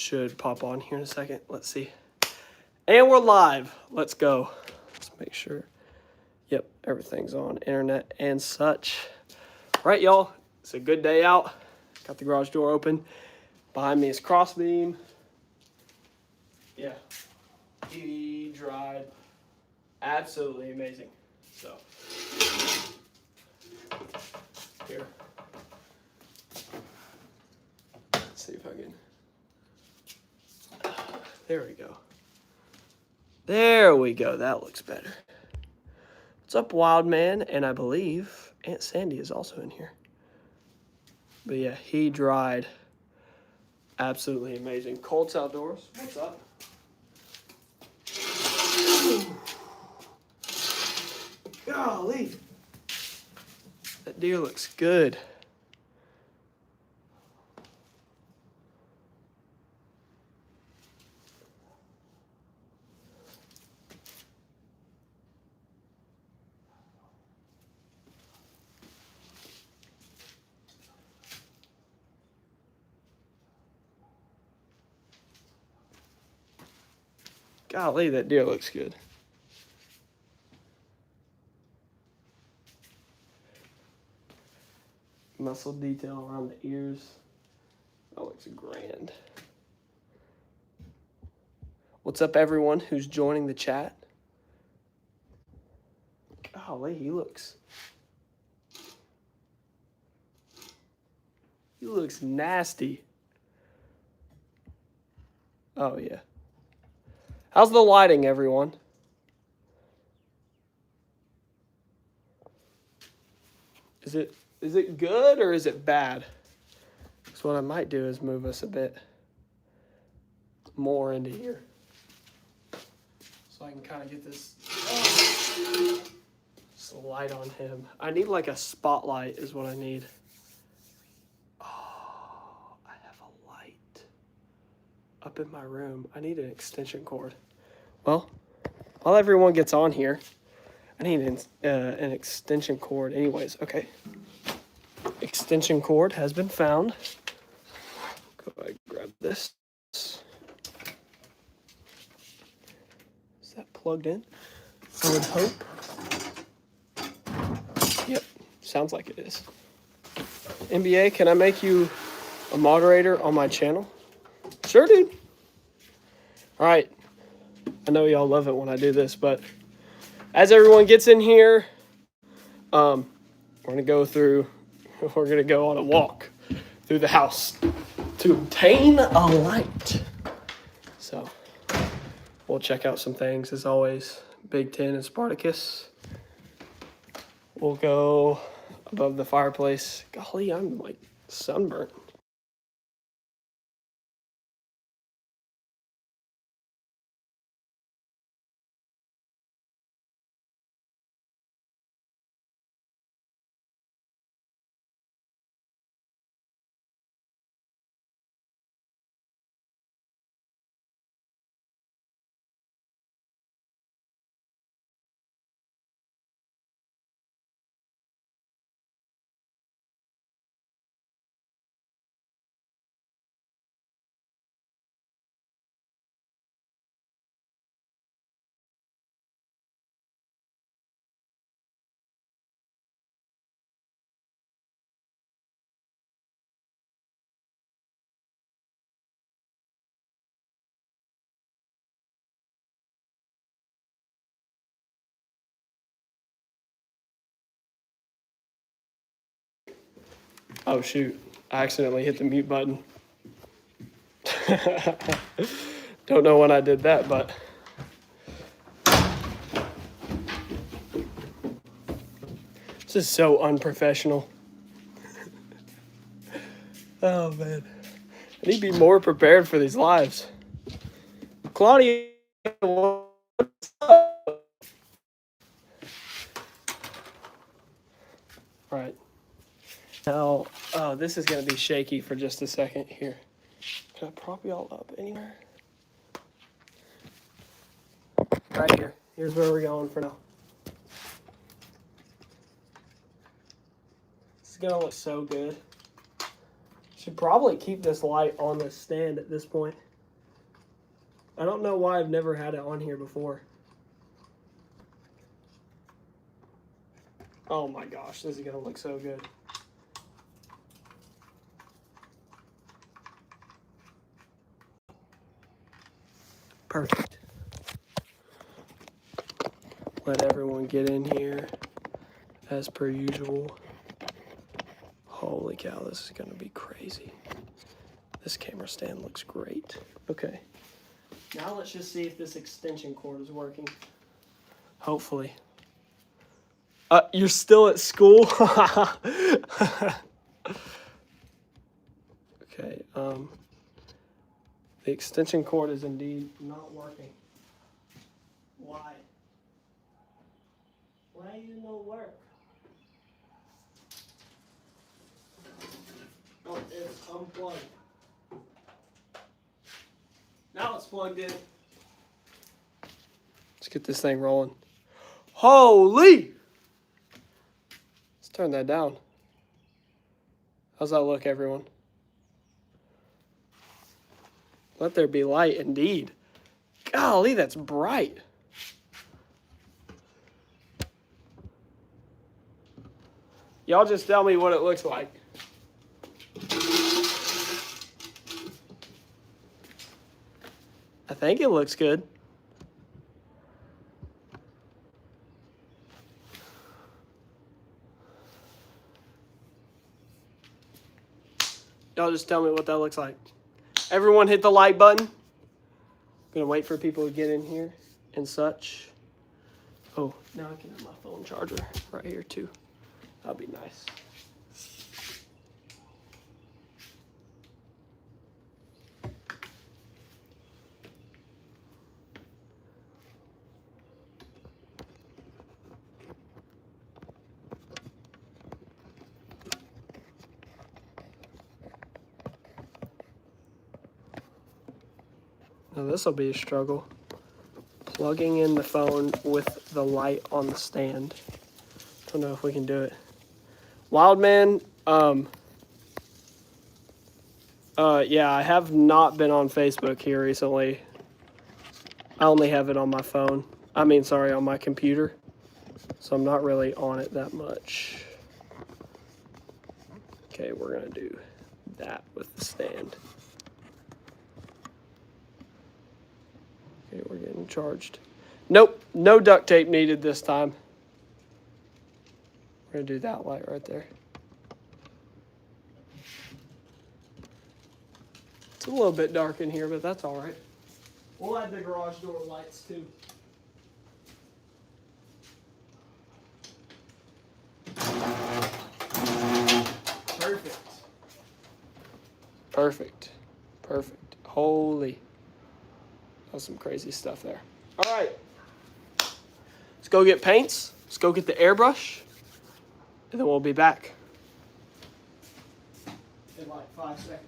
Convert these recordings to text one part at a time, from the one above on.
should pop on here in a second. Let's see. And we're live. Let's go. Let's make sure. Yep, everything's on internet and such. All right, y'all. It's a good day out. Got the garage door open. Behind me is CrossBeam. Yeah. He dried. Absolutely amazing. So, here. Let's see if I can. There we go. There we go. That looks better. What's up, Wild Man? And I believe Aunt Sandy is also in here. But yeah, he dried. Absolutely amazing. Colts Outdoors. What's up? Golly. That deer looks good. Golly, that deer looks good. Muscle detail around the ears. That looks grand. What's up, everyone who's joining the chat? Golly, he looks nasty. Oh, yeah. How's the lighting, everyone? Is it good or is it bad? Because what I might do is move us a bit more into here. So I can kind of get this light on him. I need like a spotlight is what I need. Oh, I have a light up in my room. I need an extension cord. Well, while everyone gets on here, I need an extension cord anyways. Okay. Extension cord has been found. Go ahead and grab this. Is that plugged in? I would hope. Yep, sounds like it is. MBA, can I make you a moderator on my channel? Sure, dude. All right. I know y'all love it when I do this, but as everyone gets in here, we're gonna go on a walk through the house to obtain a light. So we'll check out some things as always. Big Ten and Spartacus. We'll go above the fireplace. Golly, I'm like sunburnt. Oh shoot, I accidentally hit the mute button. Don't know when I did that, but this is so unprofessional. Oh man, I need to be more prepared for these lives. Claudia, what's up? All right. Now, oh, this is going to be shaky for just a second here. Can I prop y'all up anywhere? Right here. Here's where we're going for now. This is going to look so good. Should probably keep this light on the stand at this point. I don't know why I've never had it on here before. Oh my gosh, this is gonna look so good. Perfect. Let everyone get in here as per usual. Holy cow, this is gonna be crazy. This camera stand looks great. Okay. Now let's just see if this extension cord is working. Hopefully. You're still at school? Okay, the extension cord is indeed not working. Why? Why you no work? Oh, it's unplugged. Now it's plugged in. Let's get this thing rolling. Holy! Let's turn that down. How's that look, everyone? Let there be light, indeed. Golly, that's bright. Y'all just tell me what it looks like. I think it looks good. Y'all just tell me what that looks like. Everyone hit the like button. I'm gonna wait for people to get in here and such. Oh, now I can have my phone charger right here too. That'll be nice. Now this will be a struggle. Plugging in the phone with the light on the stand. Don't know if we can do it. Wildman, yeah, I have not been on Facebook here recently. I only have it on my phone. On my computer. So I'm not really on it that much. Okay, we're gonna do that with the stand. Okay, we're getting charged. Nope, no duct tape needed this time. We're gonna do that light right there. It's a little bit dark in here, but that's all right. We'll add the garage door lights too. Perfect. Perfect. Perfect. Holy. That's some crazy stuff there. All right. Let's go get paints. Let's go get the airbrush. And then we'll be back in like 5 seconds.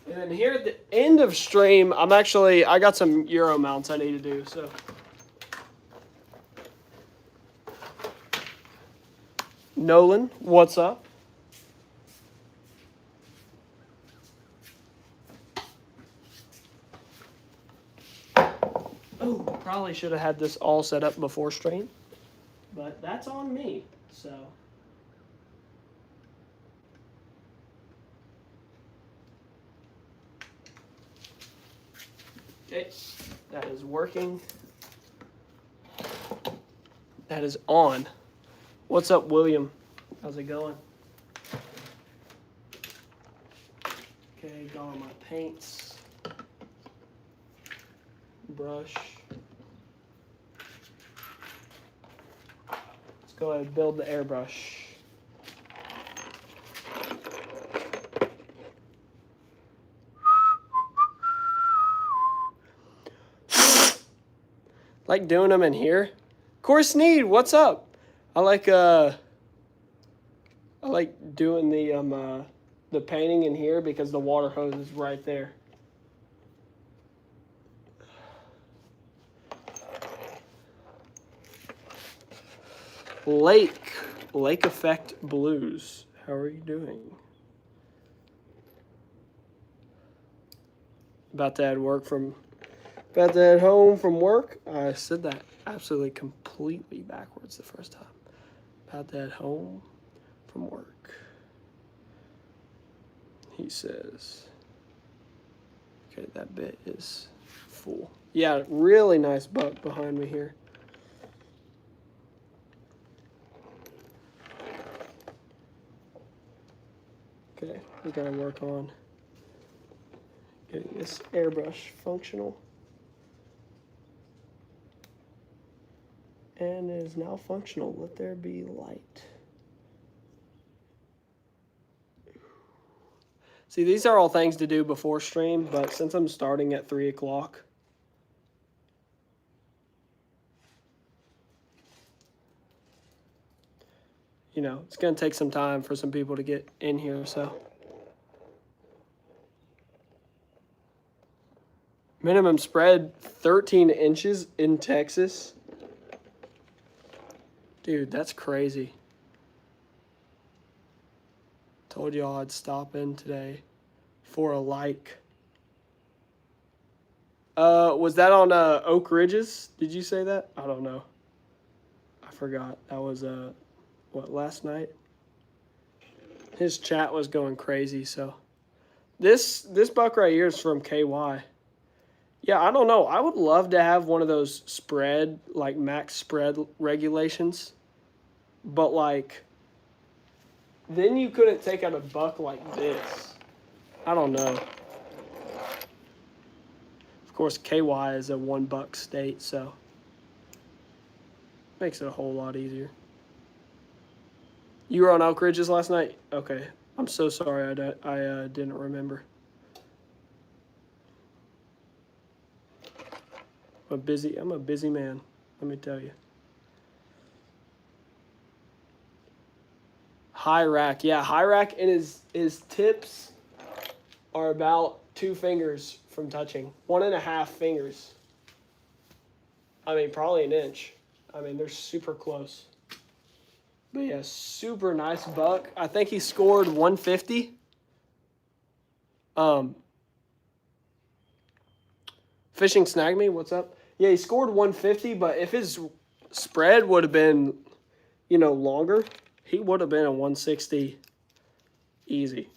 And then here at the end of stream, I got some Euro mounts I need to do, so. Nolan, what's up? Oh, probably should have had this all set up before stream, but that's on me, so. Okay, that is working. That is on. What's up, William? How's it going? Okay, got all my paints. Brush. go ahead and build the airbrush. Like doing them in here. Course Need, what's up? I like doing the painting in here because the water hose is right there. Lake Effect Blues. How are you doing? About to head home from work. I said that absolutely completely backwards the first time. About to head home from work. He says, okay, that bit is full. Yeah, really nice buck behind me here. Okay, we gotta work on getting this airbrush functional. And it is now functional. Let there be light. See, these are all things to do before stream, but since I'm starting at 3 o'clock, you know, it's going to take some time for some people to get in here, so. Minimum spread 13 inches in Texas. Dude, that's crazy. Told y'all I'd stop in today for a like. Was that on Oak Ridges? Did you say that? I don't know. I forgot. That was what, last night? His chat was going crazy, so. This buck right here is from KY. Yeah, I don't know. I would love to have one of those spread, like max spread regulations. But like, then you couldn't take out a buck like this. I don't know. Of course, KY is a 1 buck state, so makes it a whole lot easier. You were on Elk Ridges last night? Okay. I'm so sorry I didn't remember. I'm a busy man, let me tell you. High rack. Yeah, high rack, and his tips are about 2 fingers from touching. 1.5 fingers. I mean, probably an inch. I mean, they're super close. But yeah, super nice buck. I think he scored 150. Fishing Snag Me, what's up? Yeah, he scored 150, but if his spread would have been, you know, longer, he would have been a 160 easy.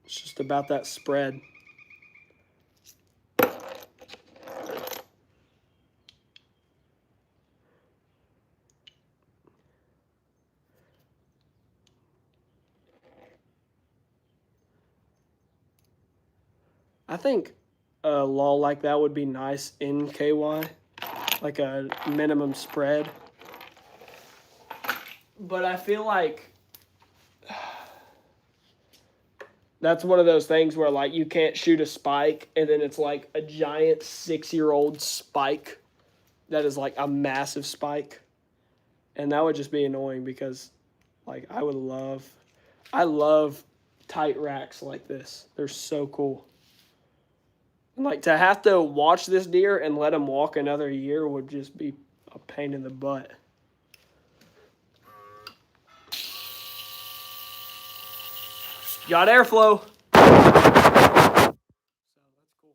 It's just about that spread. I think a law like that would be nice in KY, like a minimum spread. But I feel like that's one of those things where, like, you can't shoot a spike and then it's like a giant 6-year-old spike that is like a massive spike. And that would just be annoying because, like, I love tight racks like this. They're so cool. And, like, to have to watch this deer and let him walk another year would just be a pain in the butt. Got airflow. So that's cool.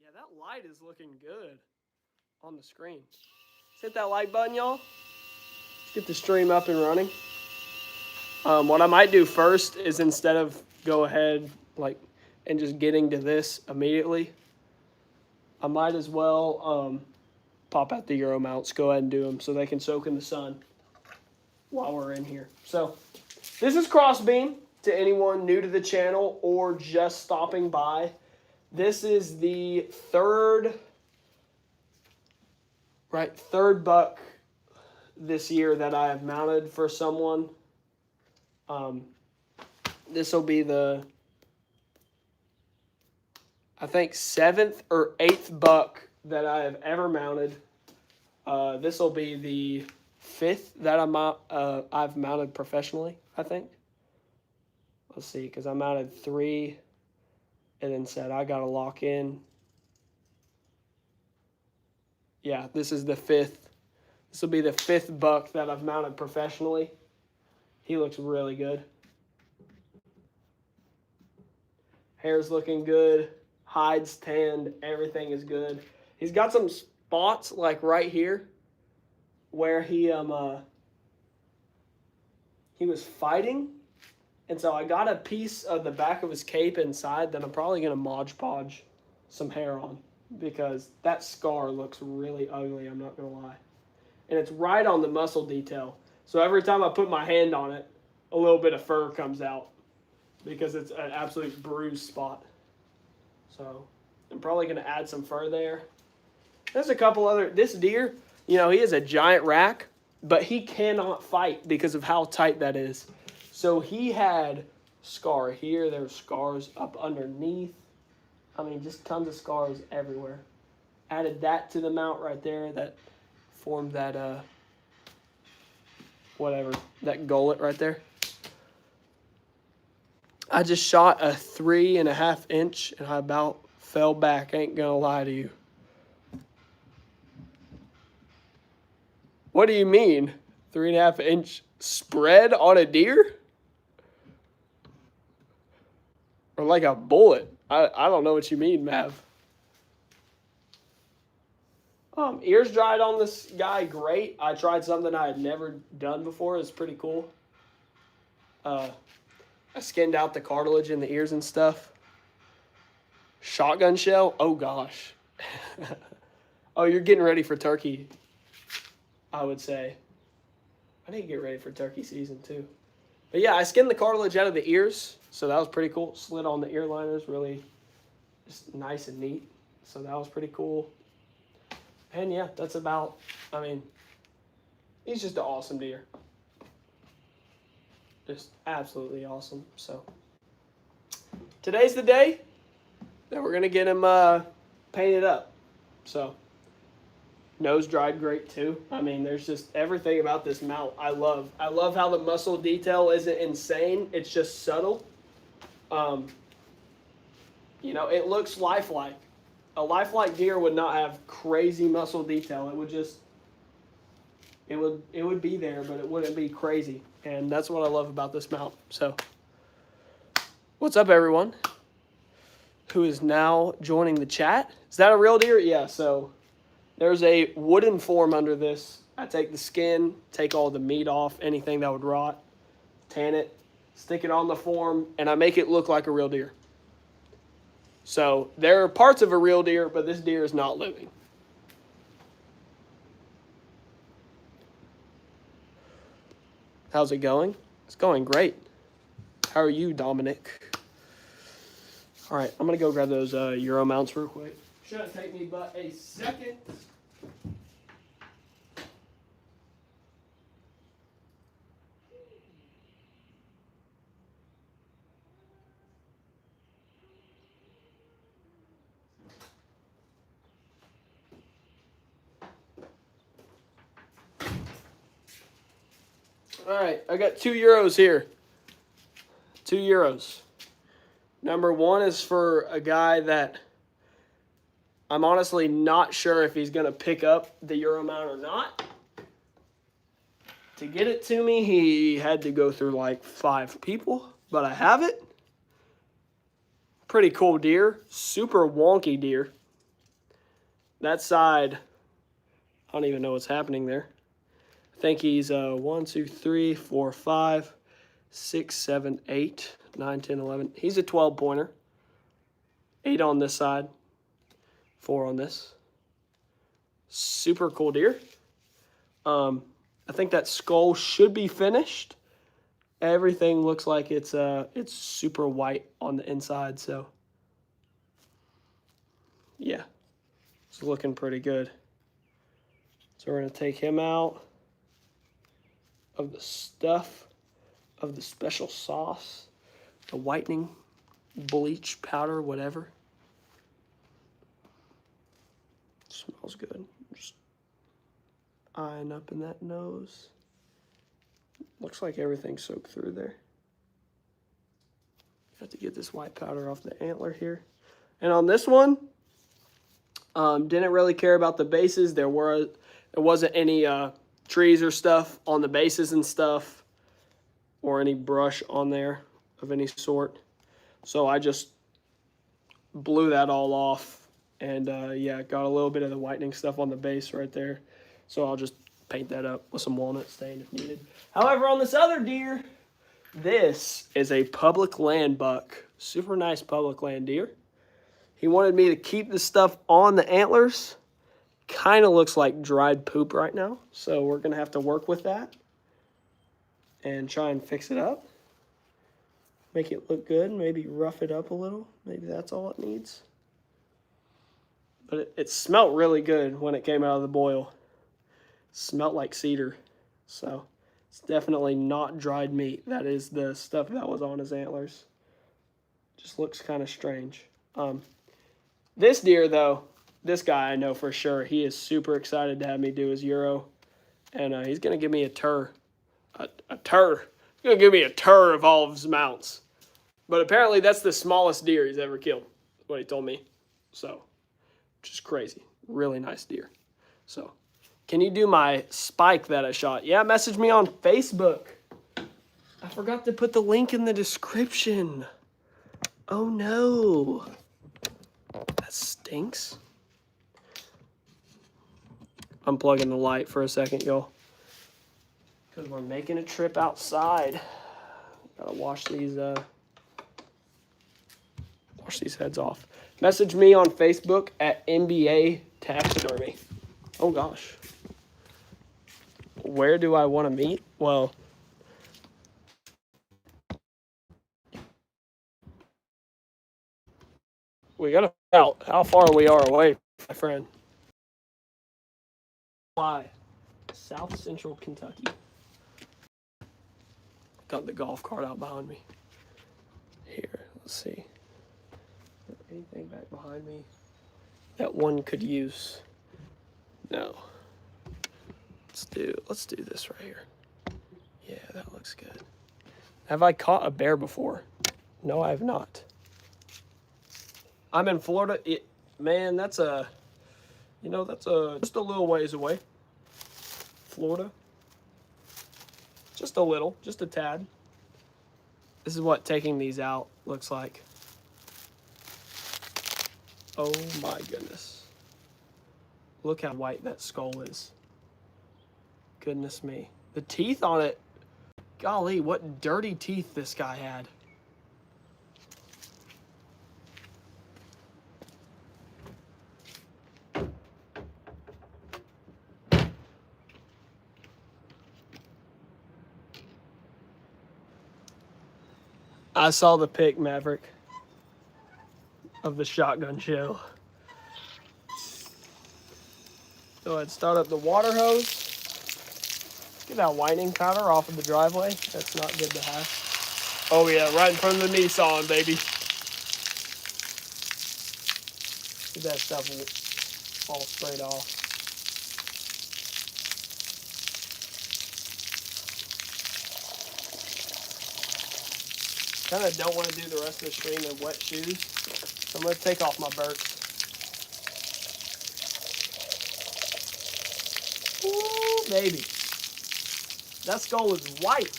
Yeah, that light is looking good on the screen. Let's hit that like button, y'all. Let's get the stream up and running. What I might do first is, instead of go ahead and just getting to this immediately, I might as well pop out the Euro mounts, go ahead and do them so they can soak in the sun while we're in here. So this is CrossBeam. To anyone new to the channel or just stopping by, this is the third buck this year that I have mounted for someone. This will be the, I think, 7th or 8th buck that I have ever mounted. This will be the 5th that I've mounted professionally, I think. Let's see, because I mounted 3 and then said I got to lock in. Yeah, this is the 5th. This will be the 5th buck that I've mounted professionally. He looks really good. Hair's looking good. Hide's tanned. Everything is good. He's got some spots like right here where he was fighting. And so I got a piece of the back of his cape inside that I'm probably going to Mod Podge some hair on, because that scar looks really ugly, I'm not going to lie. And it's right on the muscle detail. So every time I put my hand on it, a little bit of fur comes out because it's an absolute bruised spot. So I'm probably going to add some fur there. There's a couple other, this deer, you know, he is a giant rack, but he cannot fight because of how tight that is. So he had scar here. There were scars up underneath. I mean, just tons of scars everywhere. Added that to the mount right there that formed that, that gullet right there. I just shot a 3.5 inch and I about fell back. Ain't gonna lie to you. What do you mean? 3.5 inch spread on a deer? Or like a bullet? I don't know what you mean, Mav. Ears dried on this guy, great. I tried something I had never done before. It's pretty cool. I skinned out the cartilage in the ears and stuff. Shotgun shell? Oh, gosh. Oh, you're getting ready for turkey, I would say. I need to get ready for turkey season, too. But, yeah, I skinned the cartilage out of the ears, so that was pretty cool. Slid on the ear liners, really just nice and neat. So that was pretty cool. And, yeah, that's about, I mean, he's just an awesome deer. Just absolutely awesome. So today's the day that we're going to get him painted up. So nose dried great too. I mean, there's just everything about this mount I love. I love how the muscle detail isn't insane. It's just subtle. You know, it looks lifelike. A lifelike deer would not have crazy muscle detail. It would just, it would be there, but it wouldn't be crazy. And that's what I love about this mount. So, what's up, everyone who is now joining the chat? Is that a real deer? Yeah, so there's a wooden form under this. I take the skin, take all the meat off, anything that would rot, tan it, stick it on the form, and I make it look like a real deer. So there are parts of a real deer, but this deer is not living. How's it going? It's going great. How are you, Dominic? All right, I'm going to go grab those Euro mounts real quick. Shouldn't take me but a second. All right, I got 2 euros here. 2 euros. Number 1 is for a guy that I'm honestly not sure if he's going to pick up the Euro mount or not. To get it to me, he had to go through like 5 people, but I have it. Pretty cool deer. Super wonky deer. That side, I don't even know what's happening there. I think he's 1, 2, 3, 4, 5, 6, 7, 8, 9, 10, 11. He's a 12 pointer. 8 on this side, 4 on this. Super cool deer. I think that skull should be finished. Everything looks like it's super white on the inside, so yeah, it's looking pretty good. So we're gonna take him out. of the stuff, of the special sauce, the whitening, bleach powder, whatever. Smells good. Just eyeing up in that nose. Looks like everything's soaked through there. Have to get this white powder off the antler here. And on this one, didn't really care about the bases. There wasn't any trees or stuff on the bases and stuff, or any brush on there of any sort. So I just blew that all off, and yeah, got a little bit of the whitening stuff on the base right there. So I'll just paint that up with some walnut stain if needed. However, on this other deer, this is a public land buck. Super nice public land deer. He wanted me to keep the stuff on the antlers. Kind of looks like dried poop right now. So we're going to have to work with that and try and fix it up. Make it look good. Maybe rough it up a little. Maybe that's all it needs. But it smelled really good when it came out of the boil. It smelled like cedar. So it's definitely not dried meat. That is the stuff that was on his antlers. Just looks kind of strange. This deer, though, this guy I know for sure, he is super excited to have me do his Euro. And he's going to give me a tur. A tur. He's going to give me a tur of all of his mounts. But apparently that's the smallest deer he's ever killed. That's what he told me. So, which is crazy. Really nice deer. So, can you do my spike that I shot? Yeah, message me on Facebook. I forgot to put the link in the description. Oh no. That stinks. Unplugging the light for a second, y'all. Because we're making a trip outside. Gotta wash these heads off. Message me on Facebook at MBA Taxidermy. Oh gosh. Where do I want to meet? Well, we gotta find out how far we are away, my friend. Why? South Central Kentucky. Got the golf cart out behind me. Here, let's see. Anything back behind me that one could use? No. Let's do this right here. Yeah, that looks good. Have I caught a bear before? No, I have not. I'm in Florida. Man, that's just a little ways away. Florida. Just a little, just a tad. This is what taking these out looks like. Oh my goodness. Look how white that skull is. Goodness me. The teeth on it, golly, what dirty teeth this guy had. I saw the pic, Maverick, of the shotgun shell. Go ahead, start up the water hose. Get that whitening powder off of the driveway. That's not good to have. Oh yeah, right in front of the Nissan, baby. Get that stuff all sprayed off. Kind of don't want to do the rest of the stream in wet shoes, so I'm going to take off my Birks. Ooh, baby. That skull is white.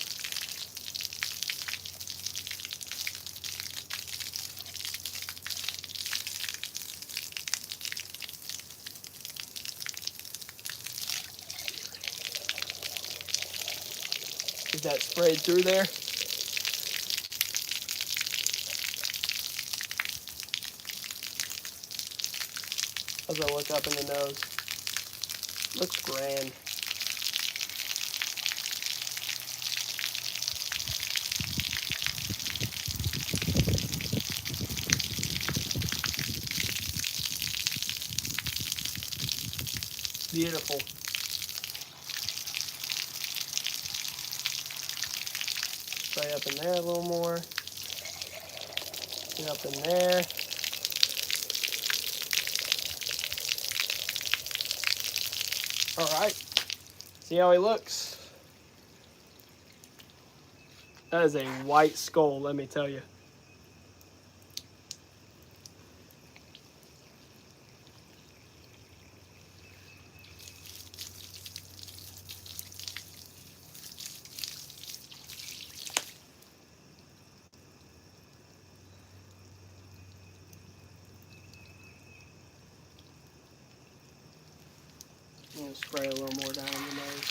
Is that sprayed through there? As I look up in the nose. Looks grand. Beautiful. Spray up in there a little more. Get up in there. All right. See how he looks? That is a white skull, let me tell you. I'm going to spray a little more down the nose.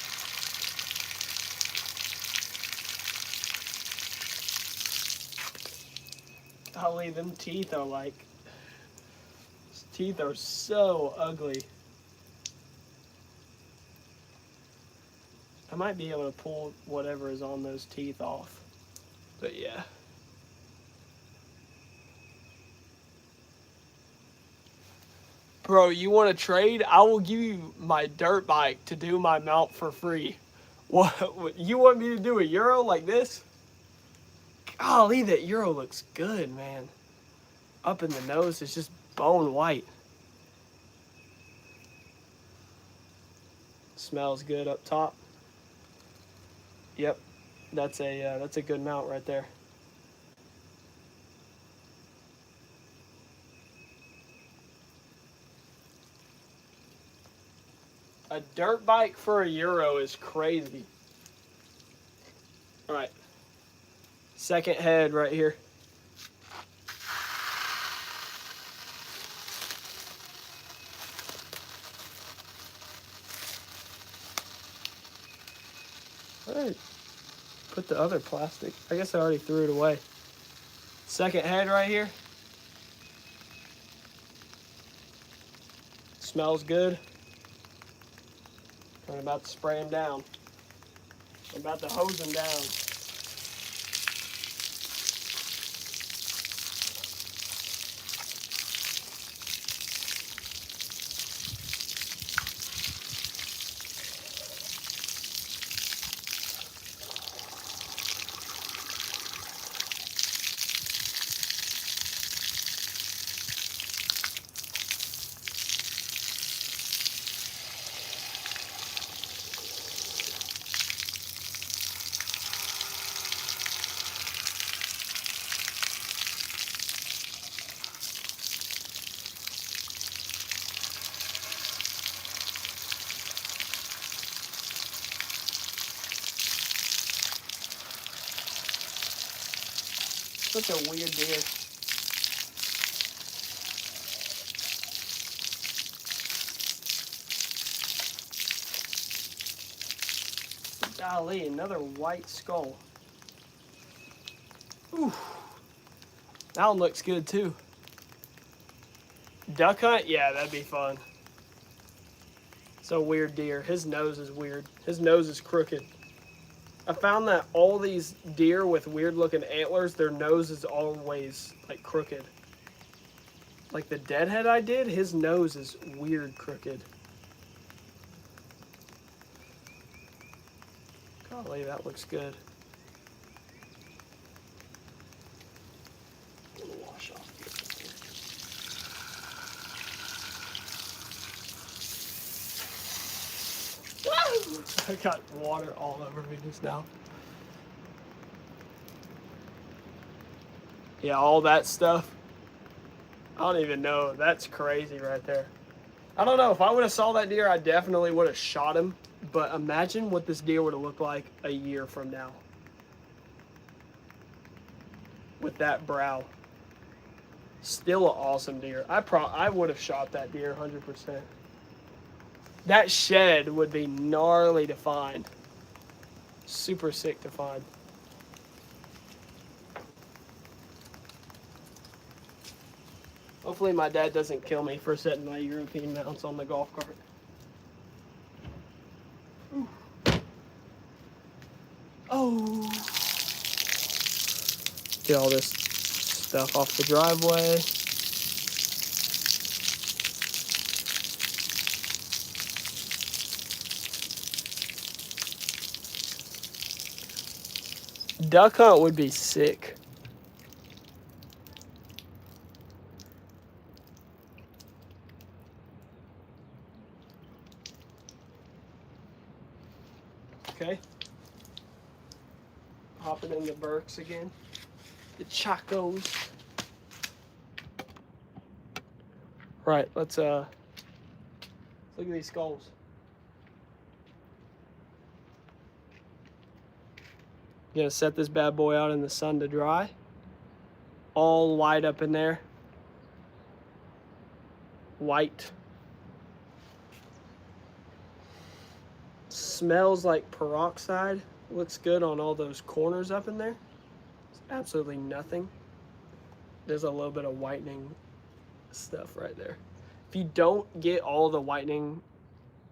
Golly, them teeth are like, his teeth are so ugly. I might be able to pull whatever is on those teeth off, but yeah. Bro, you want to trade? I will give you my dirt bike to do my mount for free. What you want me to do a Euro like this? Golly, that Euro looks good, man. Up in the nose, it's just bone white. Smells good up top. Yep, that's a good mount right there. A dirt bike for a Euro is crazy. All right, second head right here. All right, put the other plastic. I guess I already threw it away. Second head right here. Smells good. I'm about to spray him down. I'm about to hose him down. Such a weird deer. Golly, another white skull. Ooh. That one looks good too. Duck hunt? Yeah, that'd be fun. It's a weird deer. His nose is weird. His nose is crooked. I found that all these deer with weird looking antlers, their nose is always like crooked. Like the deadhead I did, his nose is weird crooked. Golly, that looks good. A little wash off I got water all over me just now. Yeah, all that stuff. I don't even know. That's crazy right there. I don't know. If I would have saw that deer, I definitely would have shot him. But imagine what this deer would have looked like a year from now. With that brow. Still an awesome deer. I would have shot that deer 100%. That shed would be gnarly to find. Super sick to find. Hopefully my dad doesn't kill me for setting my European mounts on the golf cart. Ooh. Oh. Get all this stuff off the driveway. Duck hunt would be sick. Okay. Hopping in the Berks again. The Chacos. Right, let's look at these skulls. Gonna set this bad boy out in the sun to dry. All white up in there. White. Smells like peroxide. Looks good on all those corners up in there. It's absolutely nothing. There's a little bit of whitening stuff right there. If you don't get all the whitening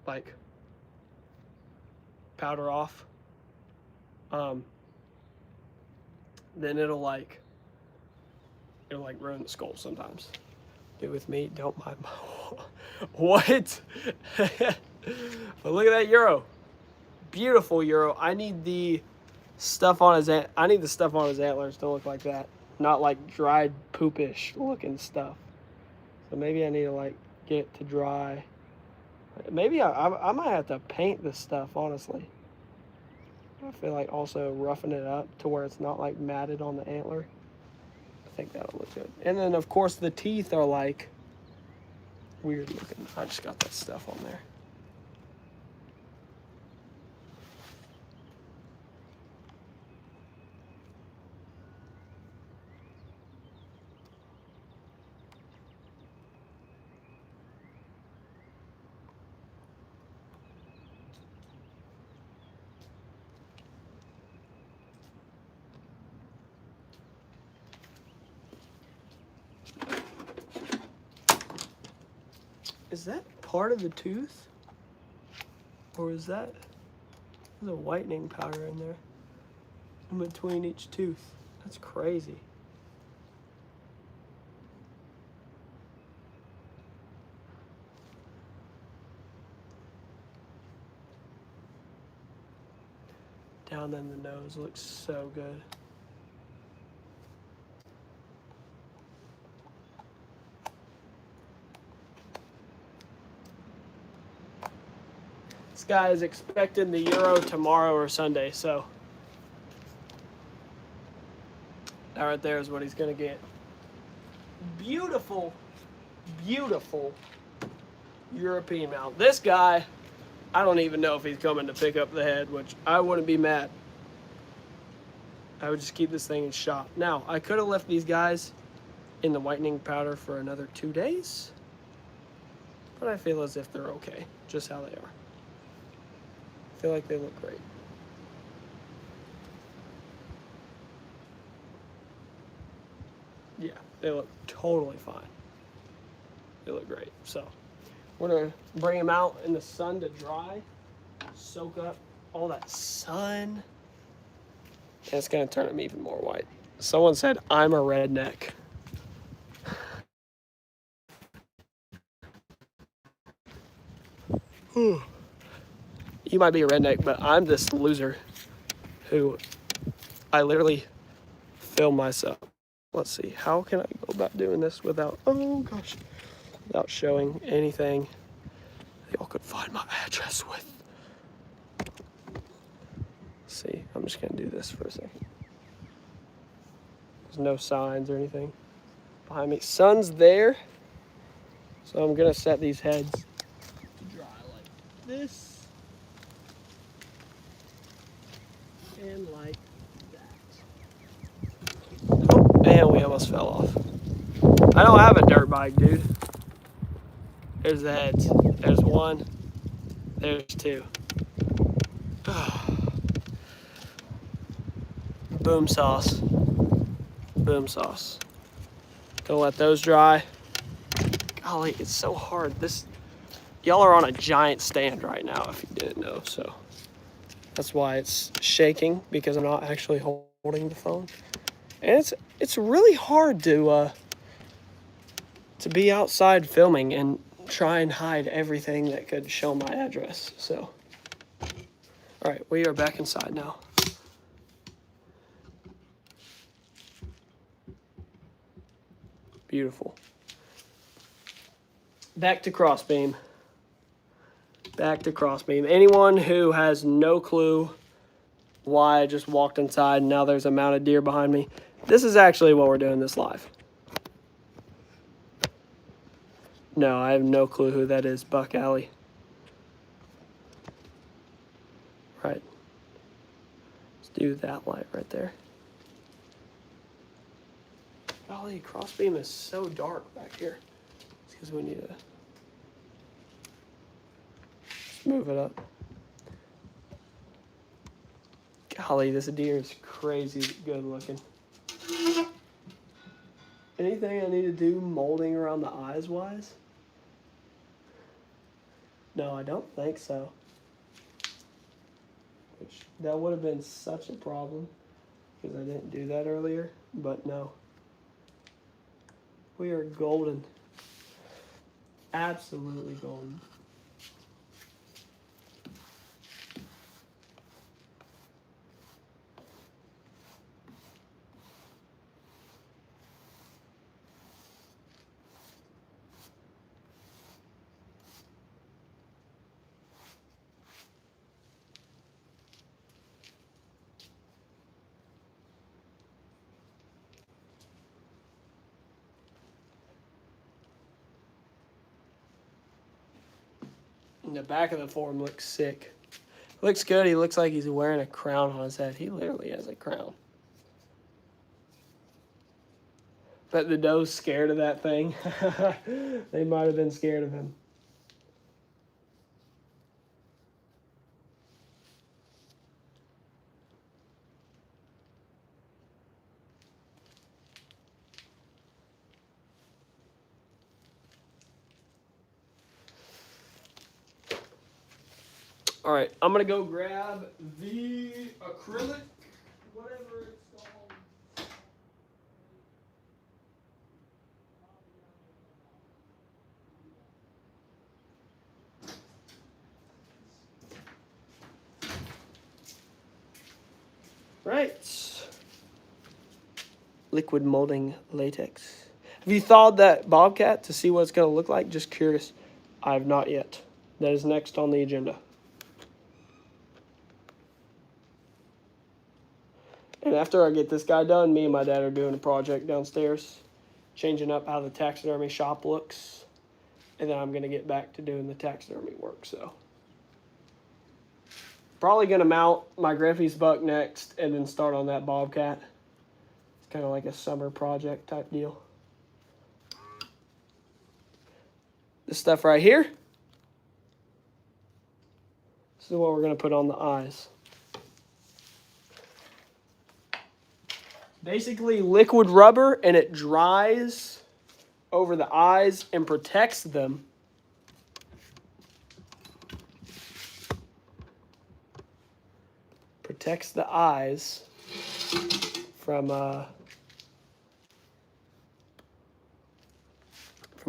like powder off, then it'll like ruin the skull sometimes. Do with me, don't mind my what? But look at that Euro. Beautiful Euro. I need the stuff on his antlers to look like that. Not like dried poopish looking stuff. So maybe I need to like get it to dry. Maybe I might have to paint this stuff, honestly. I feel like also roughing it up to where it's not like matted on the antler. I think that'll look good. And then of course the teeth are like weird looking. I just got that stuff on there. Is that part of the tooth? Or is that, there's a whitening powder in there in between each tooth? That's crazy. Down in the nose looks so good. This guy is expecting the Euro tomorrow or Sunday, so that right there is what he's gonna get. Beautiful, beautiful European mount. This guy, I don't even know if he's coming to pick up the head, which I wouldn't be mad. I would just keep this thing in shop. Now, I could have left these guys in the whitening powder for another 2 days, but I feel as if they're okay, just how they are. I feel like they look great. Yeah, they look totally fine. They look great. So we're gonna bring them out in the sun to dry, soak up all that sun, and it's gonna turn them even more white. Someone said I'm a redneck. You might be a redneck, but I'm this loser who I literally film myself. Let's see, how can I go about doing this without, oh gosh, without showing anything y'all could find my address with. Let's see, I'm just gonna do this for a second. There's no signs or anything behind me. Sun's there, so I'm gonna set these heads to dry like this. And like that. Oh, and we almost fell off. I don't have a dirt bike, dude. There's the heads. There's one. There's two. Boom sauce. Boom sauce. Gonna let those dry. Golly, it's so hard. Y'all are on a giant stand right now, if you didn't know, so. That's why it's shaking, because I'm not actually holding the phone. And it's really hard to be outside filming and try and hide everything that could show my address. So, all right, we are back inside now. Beautiful. Back to CrossBeam. Back to CrossBeam. Anyone who has no clue why I just walked inside and now there's a mounted deer behind me, this is actually what we're doing this live. No, I have no clue who that is. Buck Alley. Right. Let's do that light right there. Golly, CrossBeam is so dark back here. It's because we need to just move it up. Golly, this deer is crazy good looking. Anything I need to do molding around the eyes wise? No, I don't think so. Which, that would have been such a problem because I didn't do that earlier, but no. We are golden. Absolutely golden. And the back of the form looks sick. Looks good. He looks like he's wearing a crown on his head. He literally has a crown. But the doe's scared of that thing. They might have been scared of him. All right, I'm gonna go grab the acrylic, whatever it's called. Right. Liquid molding latex. Have you thawed that bobcat to see what it's gonna look like? Just curious. I have not yet. That is next on the agenda. And after I get this guy done, me and my dad are doing a project downstairs, changing up how the taxidermy shop looks. And then I'm going to get back to doing the taxidermy work, so. Probably going to mount my Griffey's buck next and then start on that bobcat. It's kind of like a summer project type deal. This stuff right here. This is what we're going to put on the eyes. Basically liquid rubber, and it dries over the eyes and protects them. Protects the eyes from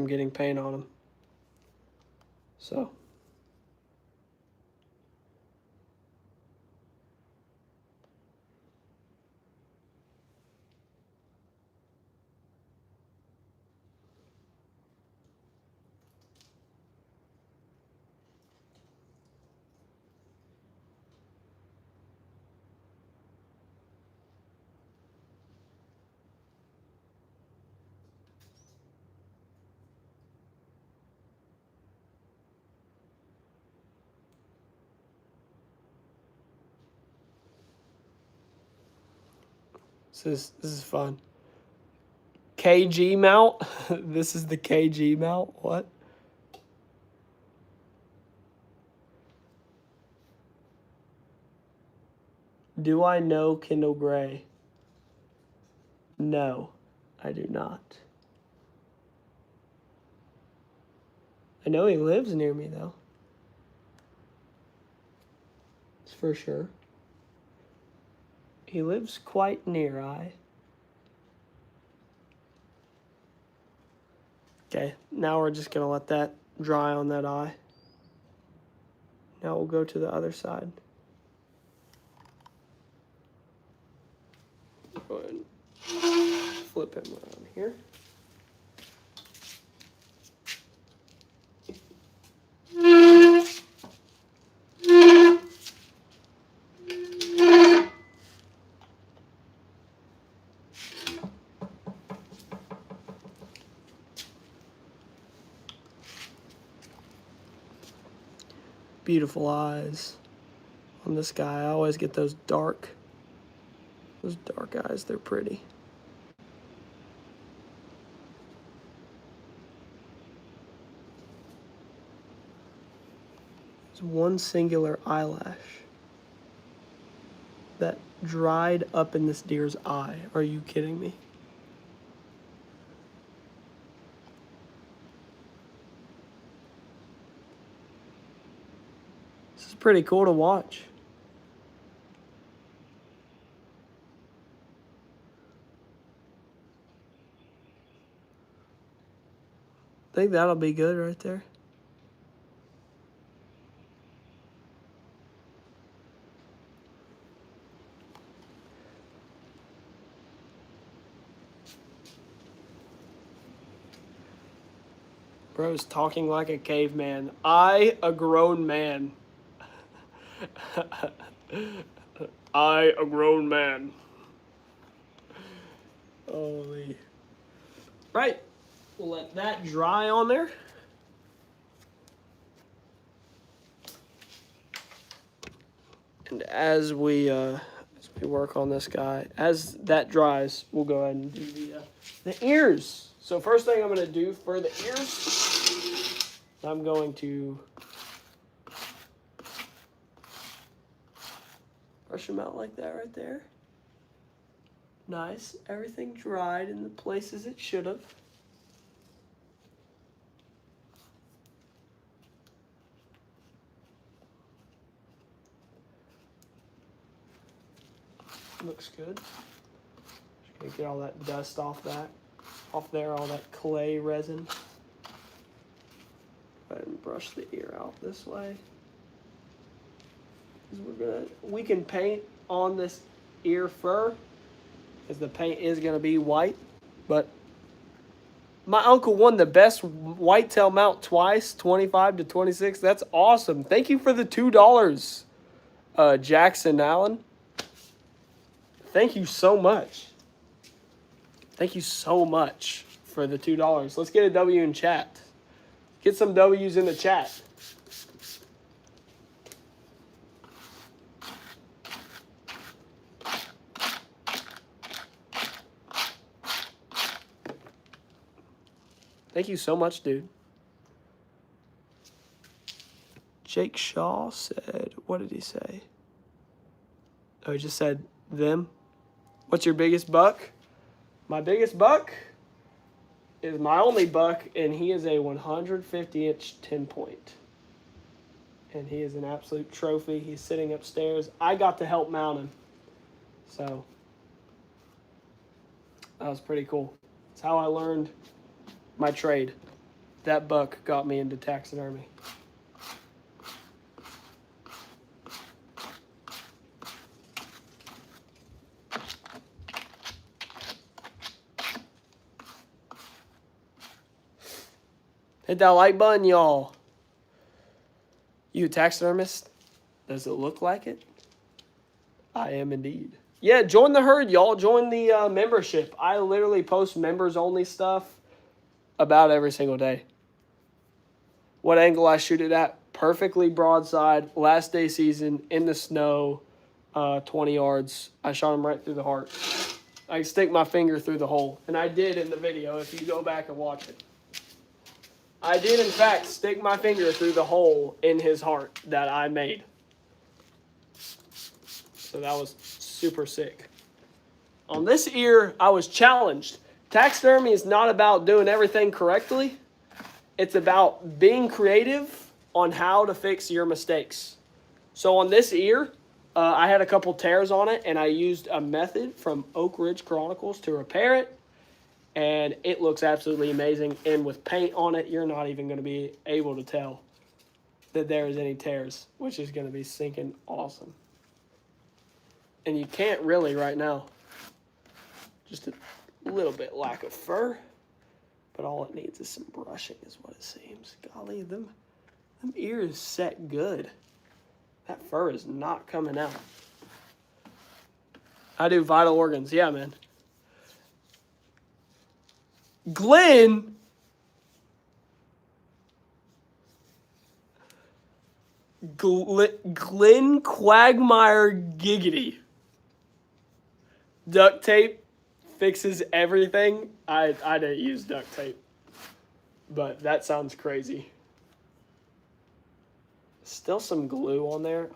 getting paint on them. So. This is fun. KG mount. This is the KG mount. What? Do I know Kendall Gray? No, I do not. I know he lives near me, though. It's for sure. He lives quite near I. Okay, now we're just going to let that dry on that eye. Now we'll go to the other side. Go ahead and flip him around here. beautiful eyes on this guy. I always get those dark eyes. They're pretty. There's one singular eyelash that dried up in this deer's eye. Are you kidding me? This is pretty cool to watch. I think that'll be good right there. Bro's talking like a caveman. A grown man. A grown man. Holy. Right. We'll let that dry on there. And as we work on this guy, as that dries, we'll go ahead and do the ears. So first thing I'm going to do for the ears, I'm going to brush them out like that right there. Nice. Everything dried in the places it should have. Looks good. Just gonna get all that dust off there, all that clay resin. Go ahead and brush the ear out this way. We can paint on this ear fur, because the paint is gonna be white. But my uncle won the best whitetail mount twice, 25 to 26. That's awesome. Thank you for the $2, Jackson Allen. Thank you so much. Thank you so much for the $2. Let's get a W in chat. Get some W's in the chat. Thank you so much, dude. Jake Shaw said, what did he say? Oh, he just said them. What's your biggest buck? My biggest buck is my only buck, and he is a 150-inch 10-point. And he is an absolute trophy. He's sitting upstairs. I got to help mount him. So that was pretty cool. It's how I learned my trade. That buck got me into taxidermy. Hit that like button, y'all. You a taxidermist? Does it look like it? I am indeed. Yeah, join the herd, y'all. Join the membership. I literally post members-only stuff about every single day. What angle I shoot it at? Perfectly broadside. Last day season, in the snow, 20 yards. I shot him right through the heart. I can stick my finger through the hole. And I did in the video, if you go back and watch it. I did, in fact, stick my finger through the hole in his heart that I made. So that was super sick. On this ear, I was challenged. Taxidermy is not about doing everything correctly. It's about being creative on how to fix your mistakes. So on this ear, I had a couple tears on it, and I used a method from Oak Ridge Chronicles to repair it. And it looks absolutely amazing. And with paint on it, you're not even going to be able to tell that there's any tears, which is going to be sinking awesome. And you can't really right now. Just a little bit lack of fur. But all it needs is some brushing is what it seems. Golly, them ears set good. That fur is not coming out. I do vital organs. Yeah, man. Glenn, Glenn Quagmire Giggity. Duct tape fixes everything. I didn't use duct tape, but that sounds crazy. Still some glue on there.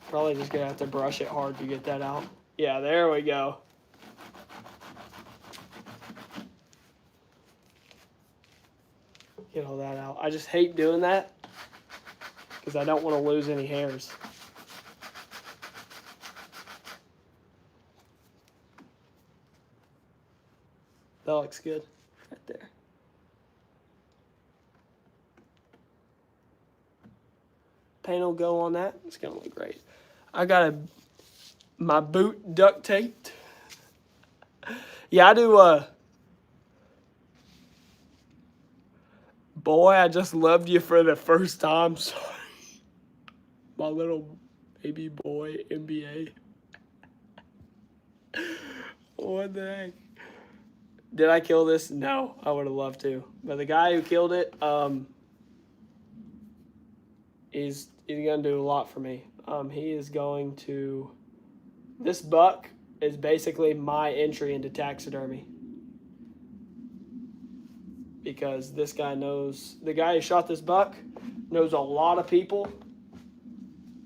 Probably just gonna have to brush it hard to get that out. Yeah, there we go. Get all that out. I just hate doing that because I don't want to lose any hairs. That looks good right there. Paint will go on that. It's gonna look great. I got my boot duct taped. Yeah, I do. Boy, I just loved you for the first time. Sorry, my little baby boy MBA. What the heck? Did I kill this? No, I would have loved to. But the guy who killed it, he's gonna do a lot for me. He is going to. This buck is basically my entry into taxidermy. Because this guy knows, the guy who shot this buck knows a lot of people,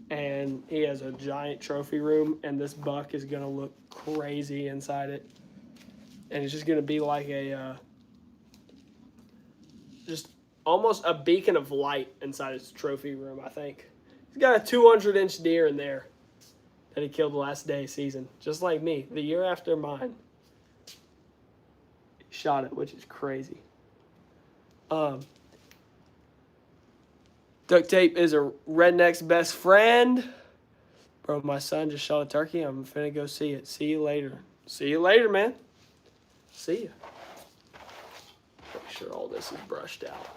and he has a giant trophy room, and this buck is gonna look crazy inside it. And it's just going to be like a, just almost a beacon of light inside his trophy room, I think. He's got a 200-inch deer in there that he killed the last day of season, just like me, the year after mine. He shot it, which is crazy. Duct tape is a redneck's best friend. Bro, my son just shot a turkey. I'm finna go see it. See you later. See you later, man. See ya. Make sure all this is brushed out.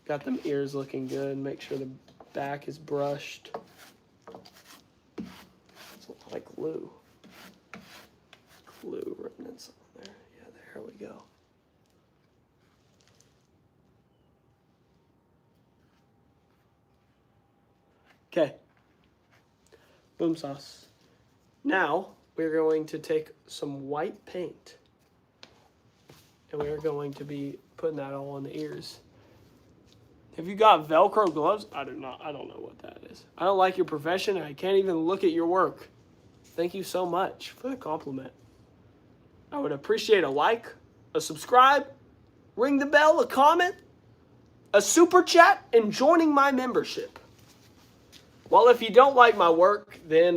Got them ears looking good. Make sure the back is brushed. It's a lot of glue. Glue remnants on there. Yeah, there we go. Okay. Boom sauce. Now, we're going to take some white paint and we're going to be putting that all on the ears. Have you got Velcro gloves? I do not. I don't know what that is. I don't like your profession. I can't even look at your work. Thank you so much for the compliment. I would appreciate a like, a subscribe, ring the bell, a comment, a super chat, and joining my membership. Well, if you don't like my work, then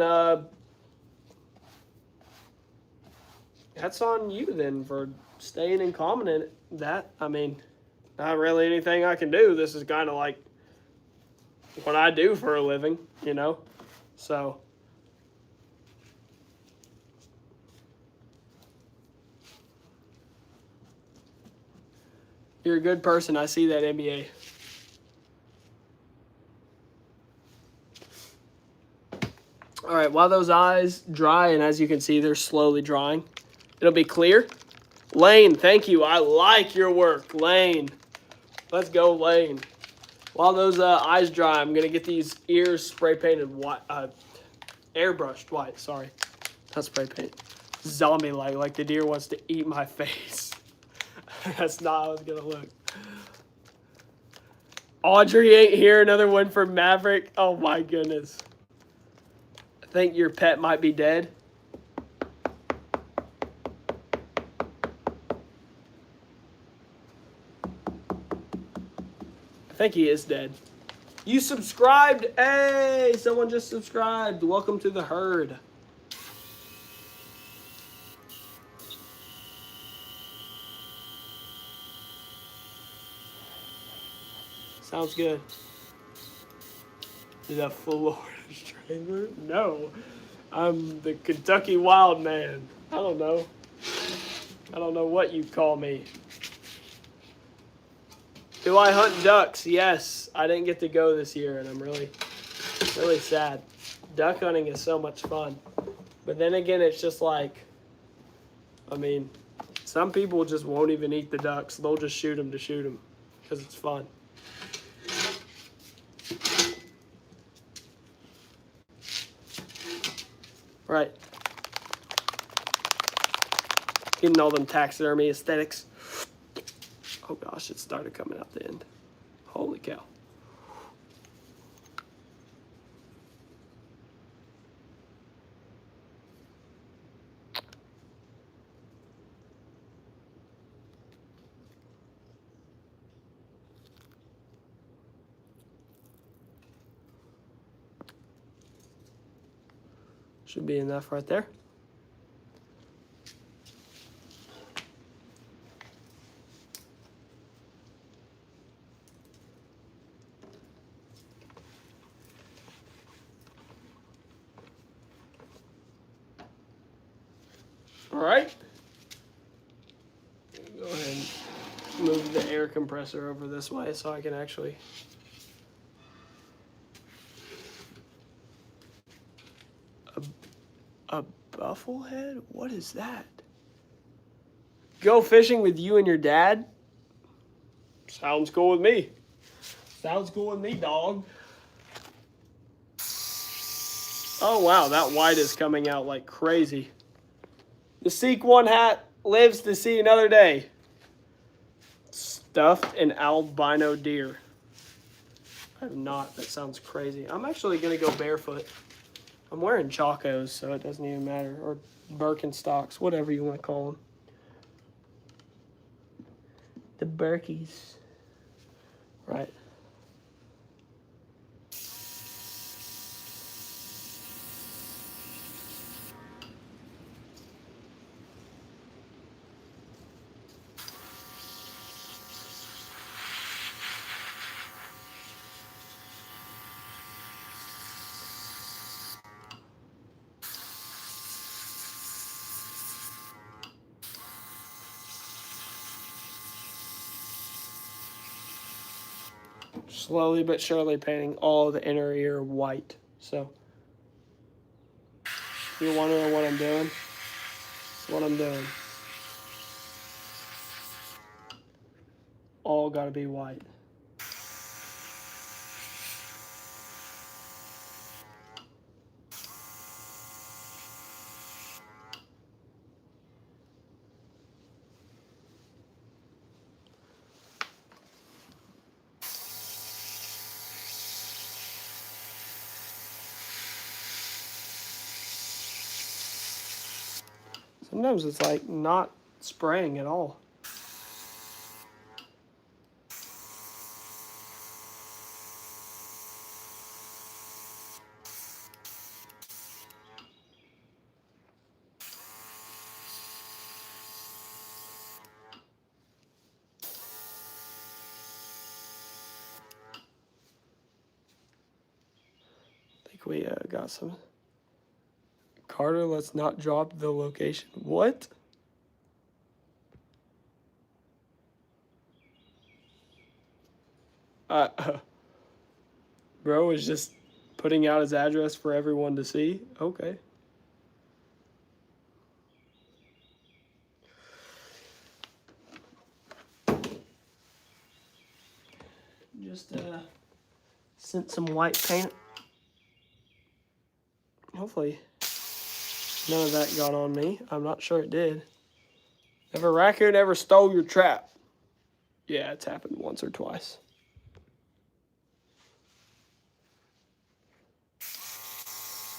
that's on you then for staying and commenting that. I mean, not really anything I can do. This is kind of like what I do for a living, you know? So, you're a good person. I see that, NBA. All right, while those eyes dry, and as you can see, they're slowly drying, it'll be clear. Lane, thank you. I like your work, Lane. Let's go, Lane. While those eyes dry, I'm going to get these ears spray painted white, airbrushed white, sorry. Not spray paint. Zombie-like, like the deer wants to eat my face. That's not how it's going to look. Audrey ain't here, another one for Maverick. Oh my goodness. I think your pet might be dead. I think he is dead. You subscribed? Hey, someone just subscribed. Welcome to the herd. Sounds good. The Florida Stranger? No. I'm the Kentucky Wild Man. I don't know. I don't know what you call me. Do I hunt ducks? Yes. I didn't get to go this year, and I'm really sad. Duck hunting is so much fun. But then again, it's just like, I mean, it's Some people just won't even eat the ducks. They'll just shoot them to shoot them because it's fun. Right. Getting all them taxidermy aesthetics. Oh gosh, it started coming out the end. Holy cow. Should be enough right there. All right. Go ahead and move the air compressor over this way so I can actually. A bufflehead? What is that? Go fishing with you and your dad? Sounds cool with me. Sounds cool with me, dog. Oh wow, that white is coming out like crazy. The Seek One hat lives to see another day. Stuffed an albino deer. I have not. That sounds crazy. I'm actually going to go barefoot. I'm wearing Chacos, so it doesn't even matter. Or Birkenstocks, whatever you want to call them. The Birkies. Right. Slowly but surely painting all the inner ear white. So, if you're wondering what I'm doing, that's what I'm doing. All gotta be white. Sometimes it's like not spraying at all. I think we got some. Carter, let's not drop the location. What? Bro is just putting out his address for everyone to see. Okay. Just sent some white paint. Hopefully none of that got on me. I'm not sure it did. If a raccoon ever stole your trap. Yeah, it's happened once or twice.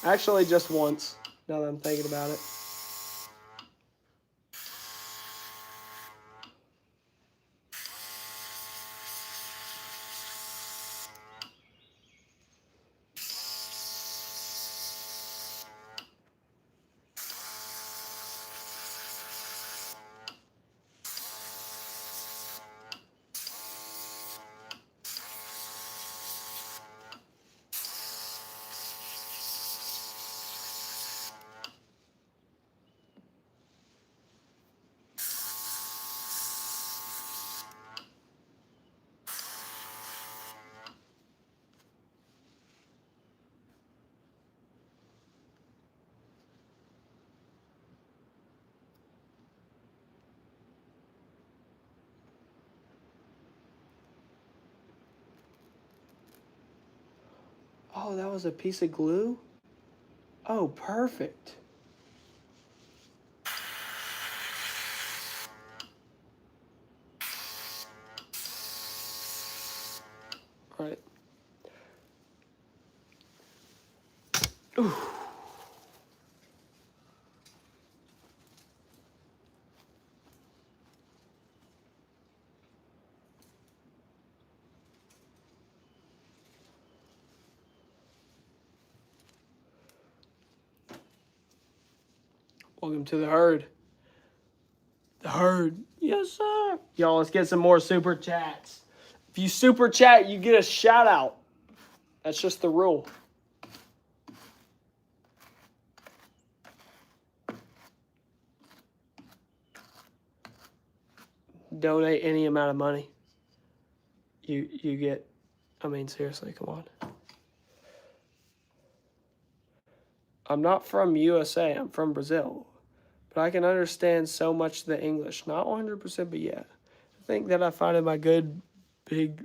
Actually, just once, now that I'm thinking about it. Oh, that was a piece of glue? Oh, perfect. All right. Ooh. Welcome to the herd. The herd. Yes, sir. Y'all, let's get some more super chats. If you super chat, you get a shout out. That's just the rule. Donate any amount of money. You get, I mean, seriously, come on. I'm not from USA, I'm from Brazil. But I can understand so much of the English. Not 100%, but yeah. I think that I find in my good, big...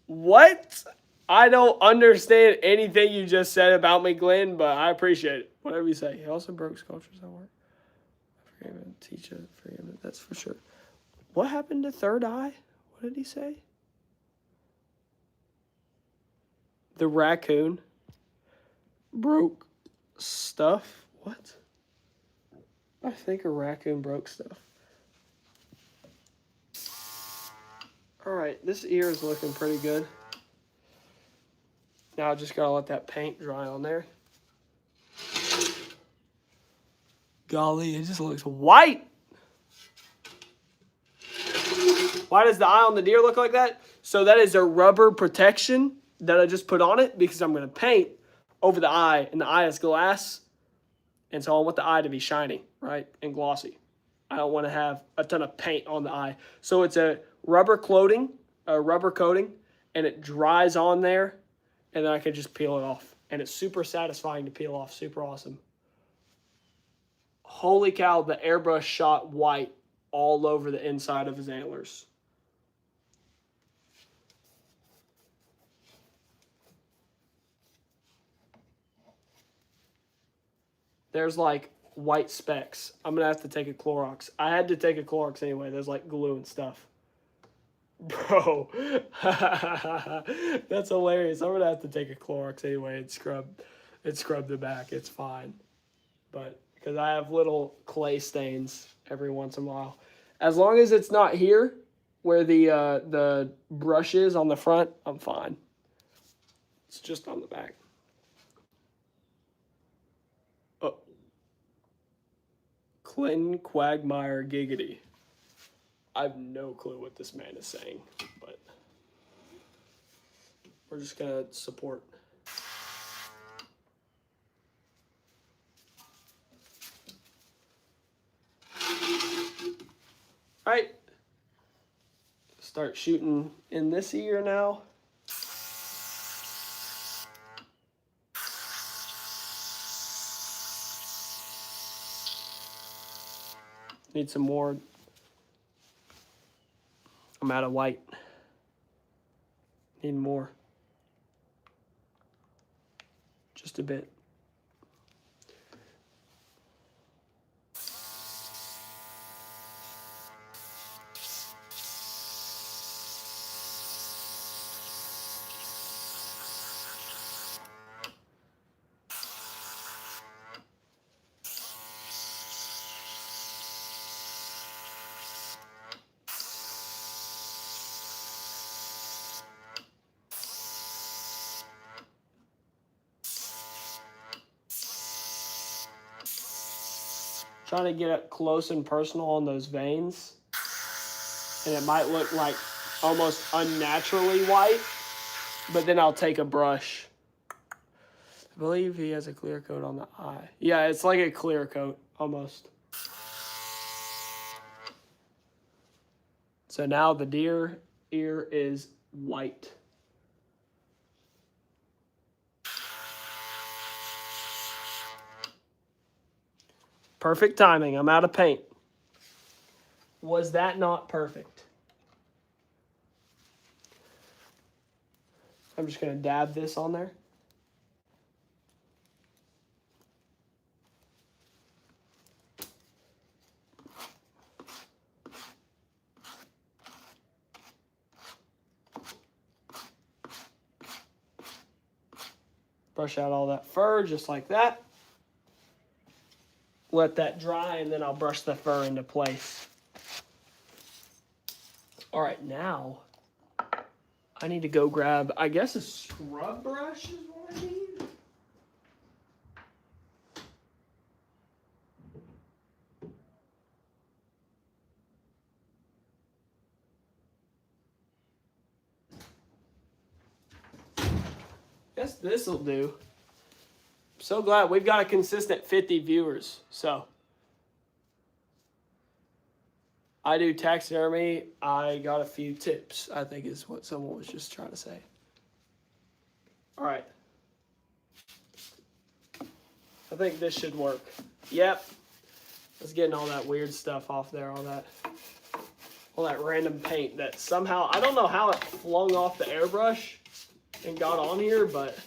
What? I don't understand anything you just said about me, Glenn, but I appreciate it. Whatever you say. He also broke sculptures at work. I forgave him, teacher, forgive him, that's for sure. What happened to Third Eye? What did he say? The raccoon broke stuff? What? I think a raccoon broke stuff. Alright, this ear is looking pretty good. Now I just gotta let that paint dry on there. Golly, it just looks white. Why does the eye on the deer look like that? So that is a rubber protection that I just put on it because I'm gonna paint over the eye, and the eye is glass. And so I want the eye to be shiny, right, and glossy. I don't want to have a ton of paint on the eye. So it's a rubber coating, and it dries on there, and then I can just peel it off. And it's super satisfying to peel off, super awesome. Holy cow, the airbrush shot white all over the inside of his antlers. There's like white specks. I'm going to have to take a Clorox. I had to take a Clorox anyway. There's like glue and stuff. Bro. That's hilarious. I'm going to have to take a Clorox anyway and scrub the back. It's fine. But because I have little clay stains every once in a while. As long as it's not here where the brush is on the front, I'm fine. It's just on the back. Clinton Quagmire Giggity. I have no clue what this man is saying, but we're just going to support. All right. Start shooting in this ear now. Need some more. I'm out of white. Need more. Just a bit. Trying to get up close and personal on those veins. And it might look like almost unnaturally white, but then I'll take a brush. I believe he has a clear coat on the eye. Yeah, it's like a clear coat, almost. So now the deer ear is white. Perfect timing. I'm out of paint. Was that not perfect? I'm just going to dab this on there. Brush out all that fur just like that. Let that dry, and then I'll brush the fur into place. All right, now I need to go grab, I guess, a scrub brush is what I need. Guess this will do. I'm so glad we've got a consistent 50 viewers. So I do taxidermy. I got a few tips, I think is what someone was just trying to say. All right. I think this should work. Yep. Let's getting all that weird stuff off there, all that random paint that somehow, I don't know how it flung off the airbrush and got on here, but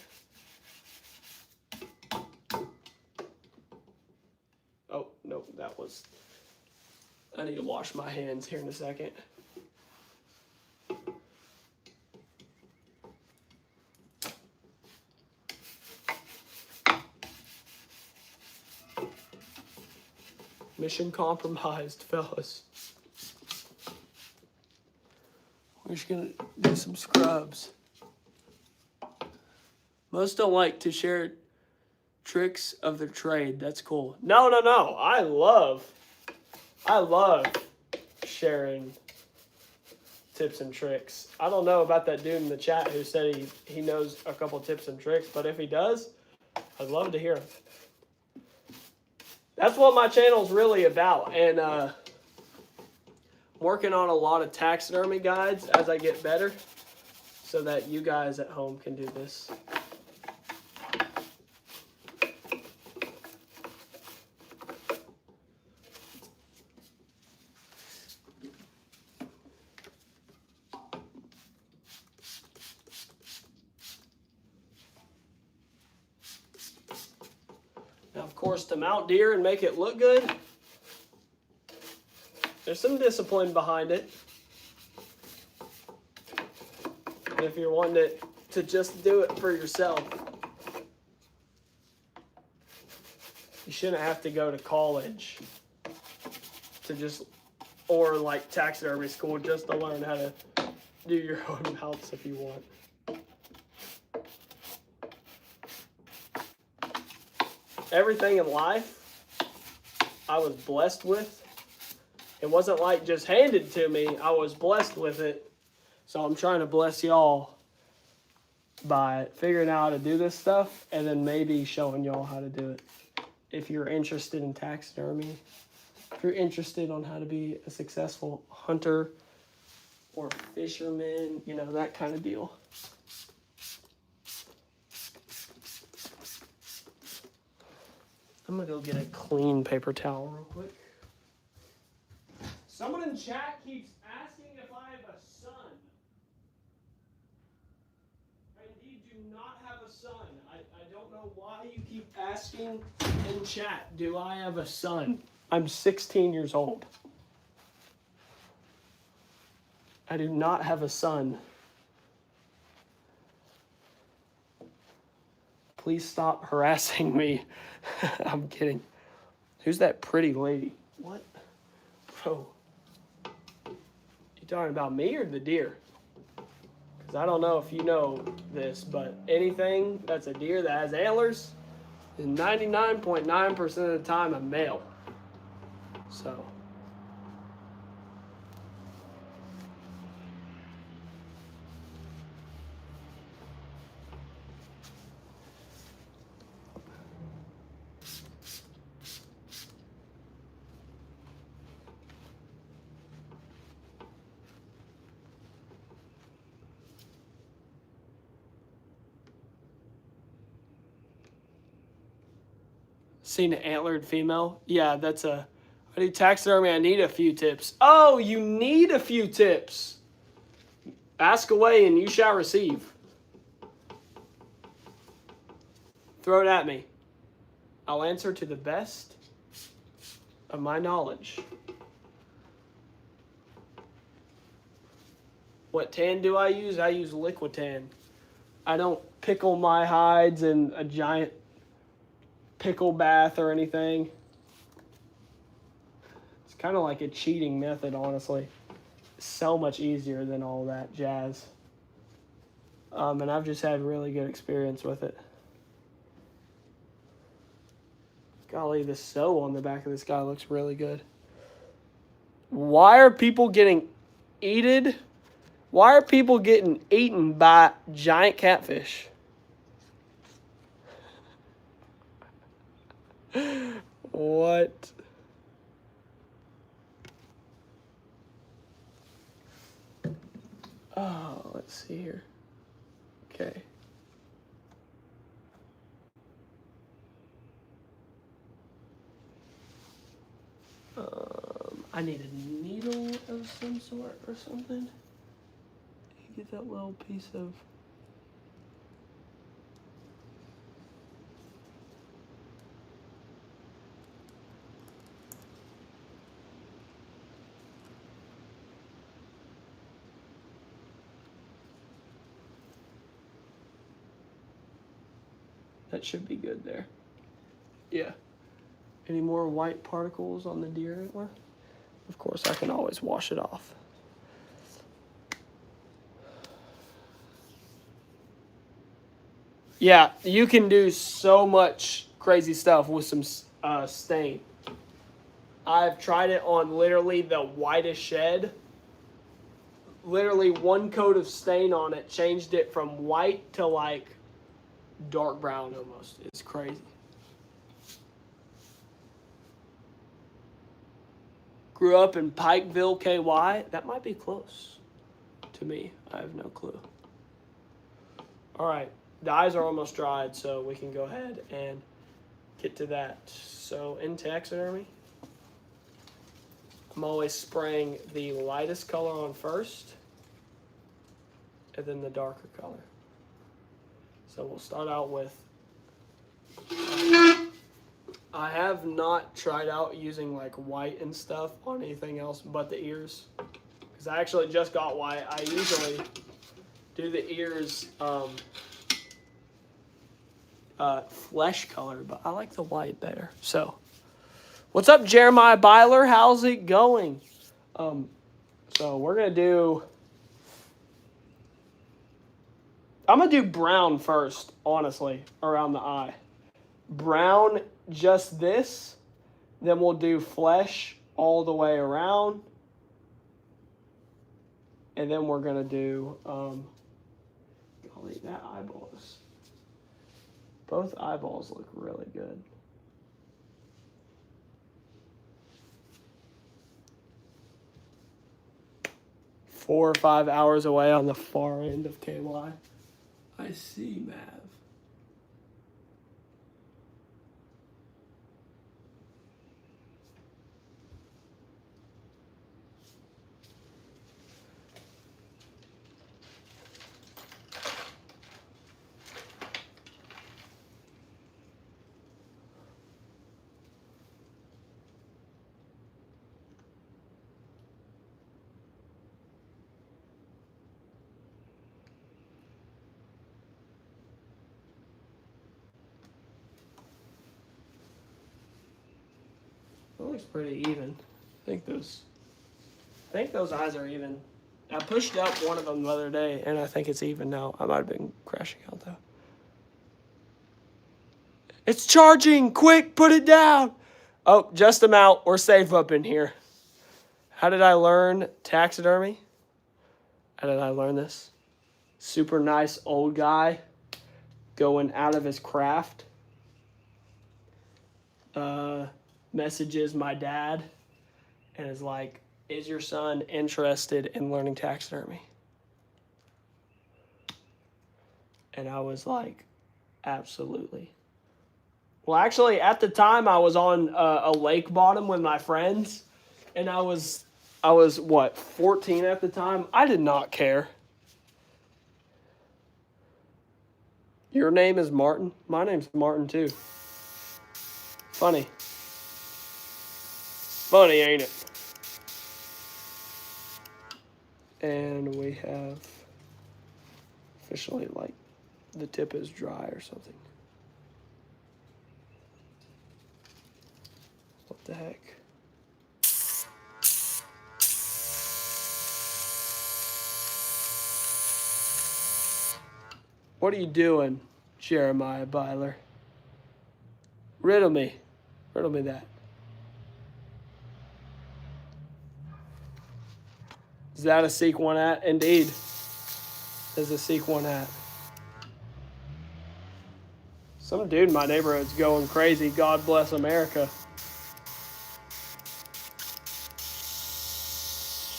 oh, no, that was, I need to wash my hands here in a second. Mission compromised, fellas. We're just gonna do some scrubs. Most don't like to share tricks of their trade. That's cool. No. I love sharing tips and tricks. I don't know about that dude in the chat who said he knows a couple tips and tricks, but if he does, I'd love to hear him. That's what my channel's really about. And working on a lot of taxidermy guides as I get better so that you guys at home can do this. Now, of course, to mount deer and make it look good, there's some discipline behind it. And if you're wanting to just do it for yourself, you shouldn't have to go to college to just, or like taxidermy school just to learn how to do your own mounts if you want. Everything in life I was blessed with. It wasn't like just handed to me. I was blessed with it. So I'm trying to bless y'all by figuring out how to do this stuff and then maybe showing y'all how to do it. If you're interested in taxidermy, if you're interested on how to be a successful hunter or fisherman, you know, that kind of deal. I'm gonna go get a clean paper towel real quick. Someone in chat keeps asking if I have a son. I indeed do not have a son. I don't know why you keep asking in chat, do I have a son? I'm 16 years old. I do not have a son. Please stop harassing me. I'm kidding. Who's that pretty lady? What? Bro. You talking about me or the deer? Because I don't know if you know this, but anything that's a deer that has antlers is 99.9% of the time a male. So. Seen an antlered female? Yeah, that's a... I do taxidermy, I need a few tips. Oh, you need a few tips. Ask away and you shall receive. Throw it at me. I'll answer to the best of my knowledge. What tan do I use? I use liquid tan. I don't pickle my hides in a giant pickle bath or anything. It's kind of like a cheating method, honestly. It's so much easier than all that jazz. And I've just had really good experience with it. Golly, the sew on the back of this guy looks really good. Why are people getting eaten? Why are people getting eaten by giant catfish? What? Oh, let's see here. Okay. I need a needle of some sort or something. Get that little piece of... That should be good there. Yeah. Any more white particles on the deer antler? Of course, I can always wash it off. Yeah, you can do so much crazy stuff with some stain. I've tried it on literally the whitest shed. Literally one coat of stain on it changed it from white to like dark brown almost. It's crazy. Grew up in Pikeville, KY. That might be close to me. I have no clue. All right. The eyes are almost dried, so we can go ahead and get to that. So in taxidermy, I'm always spraying the lightest color on first, and then the darker color. So we'll start out with, I have not tried out using like white and stuff on anything else but the ears, because I actually just got white. I usually do the ears flesh color, but I like the white better. So, what's up, Jeremiah Byler? How's it going? So we're gonna do. I'm gonna do brown first, honestly, around the eye. Brown, just this. Then we'll do flesh all the way around, and then we're gonna do. Golly, that eyeball is. Both eyeballs look really good. Four or 5 hours away on the far end of KY. I see, Mav. That looks pretty even. I think those eyes are even. I pushed up one of them the other day, and I think it's even now. I might have been crashing out, though. It's charging! Quick, put it down! Oh, just a mount. We're safe up in here. How did I learn taxidermy? How did I learn this? Super nice old guy going out of his craft. Messages my dad and is like, is your son interested in learning taxidermy? And I was like, absolutely. Well, actually, at the time, I was on a lake bottom with my friends, and I was what, 14 at the time? I did not care. Your name is Martin? My name's Martin too. Funny. Funny, ain't it? And we have officially, like, the tip is dry or something. What the heck? What are you doing, Jeremiah Byler? Riddle me that. Is that a Seek One hat? Indeed. Is a Seek One hat. Some dude in my neighborhood's going crazy. God bless America.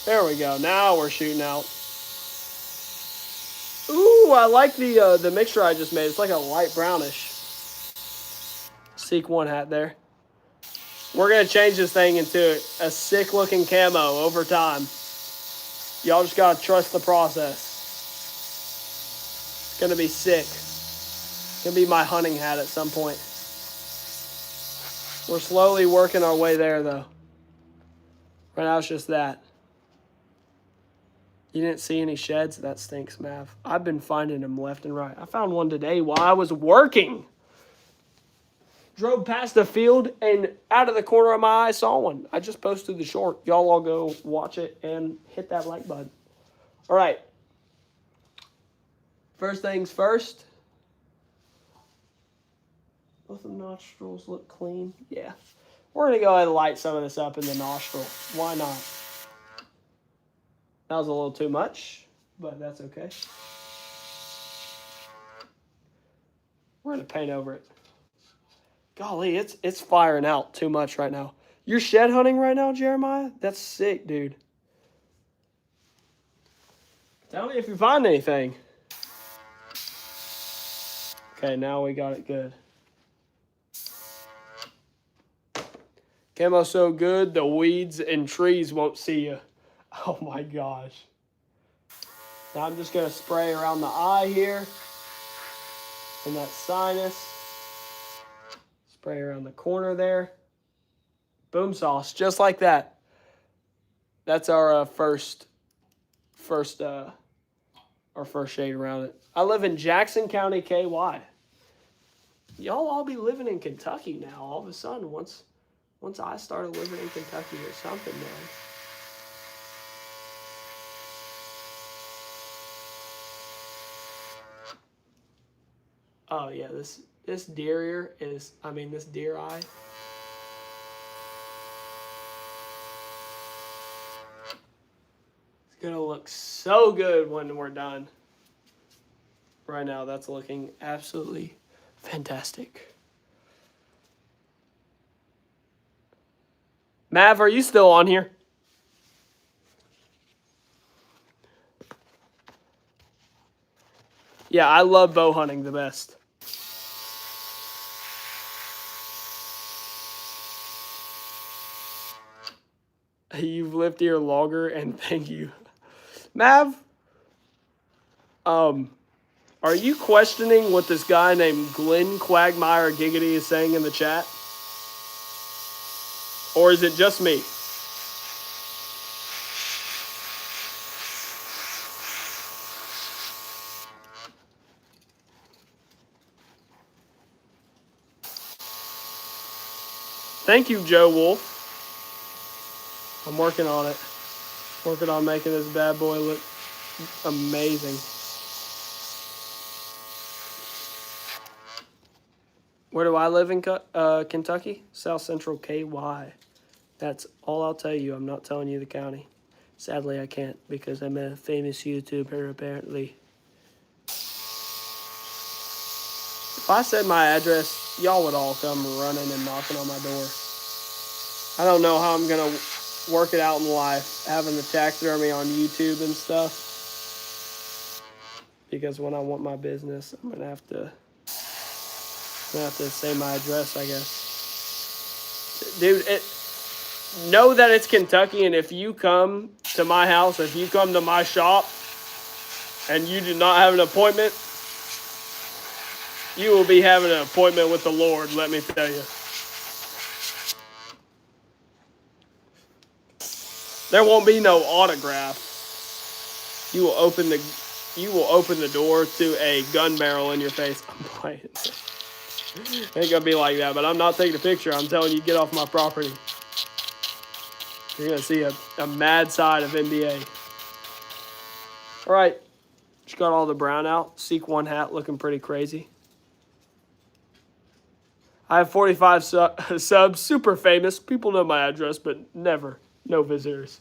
There we go. Now we're shooting out. Ooh, I like the mixture I just made. It's like a light brownish. Seek One hat there. We're going to change this thing into a sick looking camo over time. Y'all just got to trust the process. It's going to be sick. It's going to be my hunting hat at some point. We're slowly working our way there though. Right now it's just that. You didn't see any sheds? That stinks, Mav. I've been finding them left and right. I found one today while I was working. Drove past the field and out of the corner of my eye saw one. I just posted the short. Y'all all go watch it and hit that like button. All right. First things first. Both the nostrils look clean. Yeah. We're going to go ahead and light some of this up in the nostril. Why not? That was a little too much, but that's okay. We're going to paint over it. Golly, it's firing out too much right now. You're shed hunting right now, Jeremiah? That's sick, dude. Tell me if you find anything. Okay, now we got it good. Camo so good, the weeds and trees won't see you. Oh my gosh. Now I'm just going to spray around the eye here. And that sinus. Spray around the corner there. Boom sauce, just like that. That's our first shade around it. I live in Jackson County, KY. Y'all all be living in Kentucky now. All of a sudden, once I started living in Kentucky or something, man. Oh yeah, this deer ear is, this deer eye. It's gonna look so good when we're done. Right now, that's looking absolutely fantastic. Mav, are you still on here? Yeah, I love bow hunting the best. You've lived here longer, and thank you. Mav, are you questioning what this guy named Glenn Quagmire Giggity is saying in the chat? Or is it just me? Thank you, Joe Wolf. I'm working on it. Working on making this bad boy look amazing. Where do I live in Kentucky? South Central KY. That's all I'll tell you. I'm not telling you the county. Sadly, I can't because I'm a famous YouTuber, apparently. If I said my address, y'all would all come running and knocking on my door. I don't know how I'm going to work it out in life, having the taxidermy on YouTube and stuff. Because when I want my business, I'm going to have to say my address, I guess. Dude, know that it's Kentucky, and if you come to my house, if you come to my shop, and you do not have an appointment, you will be having an appointment with the Lord, let me tell you. There won't be no autograph. You will open the door to a gun barrel in your face. I'm playing. It ain't gonna be like that, but I'm not taking a picture. I'm telling you, get off my property. You're gonna see a mad side of NBA. All right, just got all the brown out. Seek one hat looking pretty crazy. I have 45 subs, super famous. People know my address, but no visitors.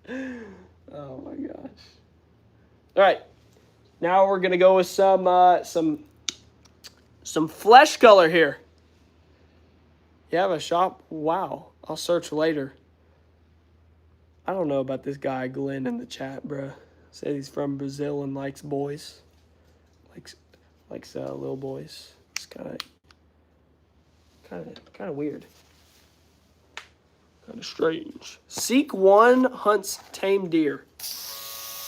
Oh my gosh. All right, now we're gonna go with some flesh color here. You have a shop? Wow. I'll search later. I don't know about this guy Glenn in the chat, bruh. Said he's from Brazil and likes boys. Likes little boys. It's kind of weird. Kind of strange. Seek one hunts tame deer.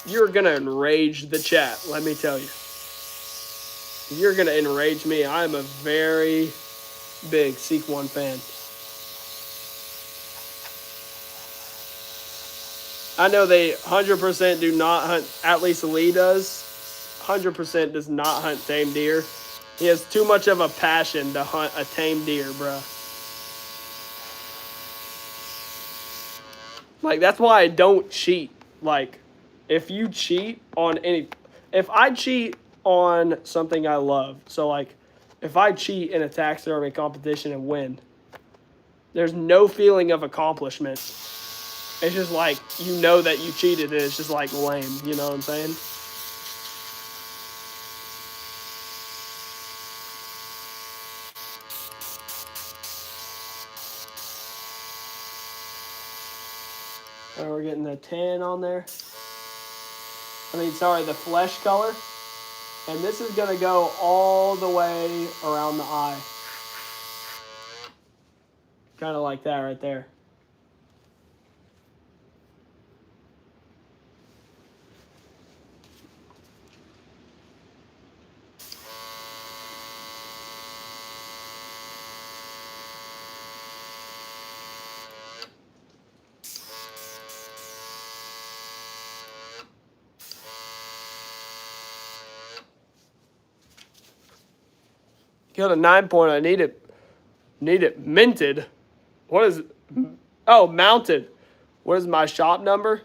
You're gonna enrage the chat, let me tell you. You're gonna enrage me. I am a very big Seek One fan. I know they 100% do not hunt, at least Lee does, 100% does not hunt tame deer. He has too much of a passion to hunt a tame deer, bruh. Like, that's why I don't cheat. Like, if I cheat on something I love, so like, if I cheat in a taxidermy competition and win, there's no feeling of accomplishment. It's just like, you know that you cheated and it's just like lame, you know what I'm saying? And we're getting the tan on there. The flesh color. And this is going to go all the way around the eye. Kind of like that right there. Got a 9 point. I need it minted. What is it? Oh, mounted. What is my shop number?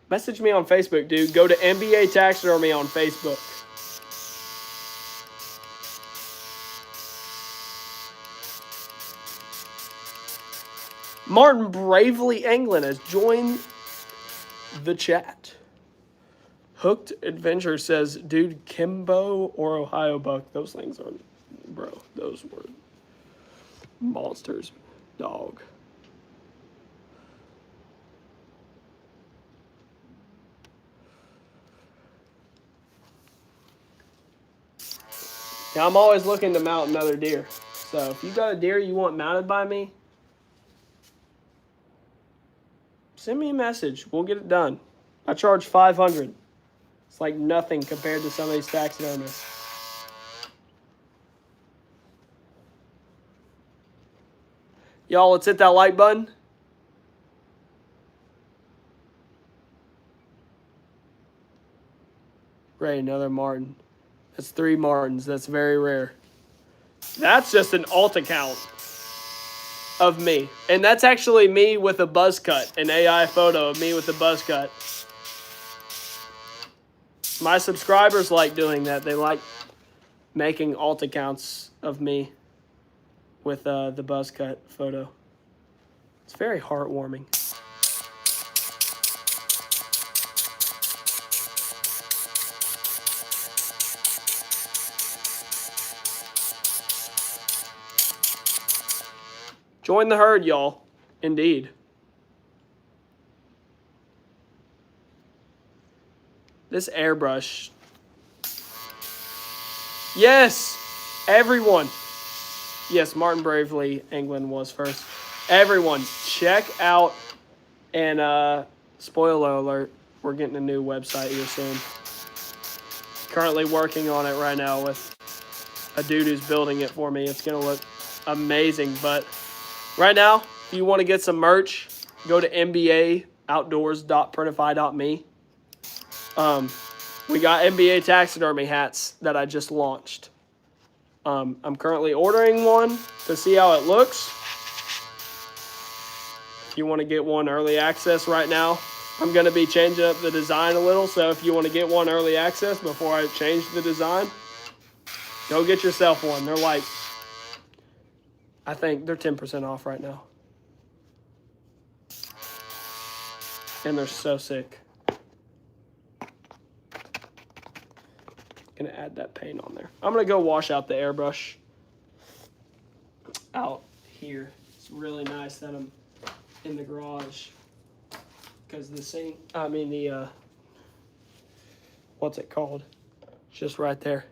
Message me on Facebook, dude. Go to MBA Taxidermy on Facebook. Martin Bravely England has joined the chat. Hooked Adventure says, dude, Kimbo or Ohio Buck. Those things are, bro, those were monsters, dog. Now, I'm always looking to mount another deer. So if you got a deer you want mounted by me, send me a message. We'll get it done. I charge $500. It's like nothing compared to some of these taxidermists. Y'all, let's hit that like button. Great, another Martin. That's 3 Martins. That's very rare. That's just an alt account of me. And that's actually me with a buzz cut. An AI photo of me with a buzz cut. My subscribers like doing that. They like making alt accounts of me with the buzz cut photo. It's very heartwarming. Join the herd, y'all. Indeed. This airbrush. Yes! Everyone. Yes, Martin Bravely, England was first. Everyone, check out, and spoiler alert, we're getting a new website here soon. currently working on it right now with a dude who's building it for me. It's going to look amazing. But right now, if you want to get some merch, go to MBAOutdoors.printify.me. We got MBA taxidermy hats that I just launched. I'm currently ordering one to see how it looks. If you want to get one early access right now, I'm going to be changing up the design a little. So if you want to get one early access before I change the design, go get yourself one. They're like, I think they're 10% off right now. And they're so sick. Gonna add that paint on there. I'm gonna go wash out the airbrush out here. It's really nice that I'm in the garage because the sink, what's it called? It's just right there.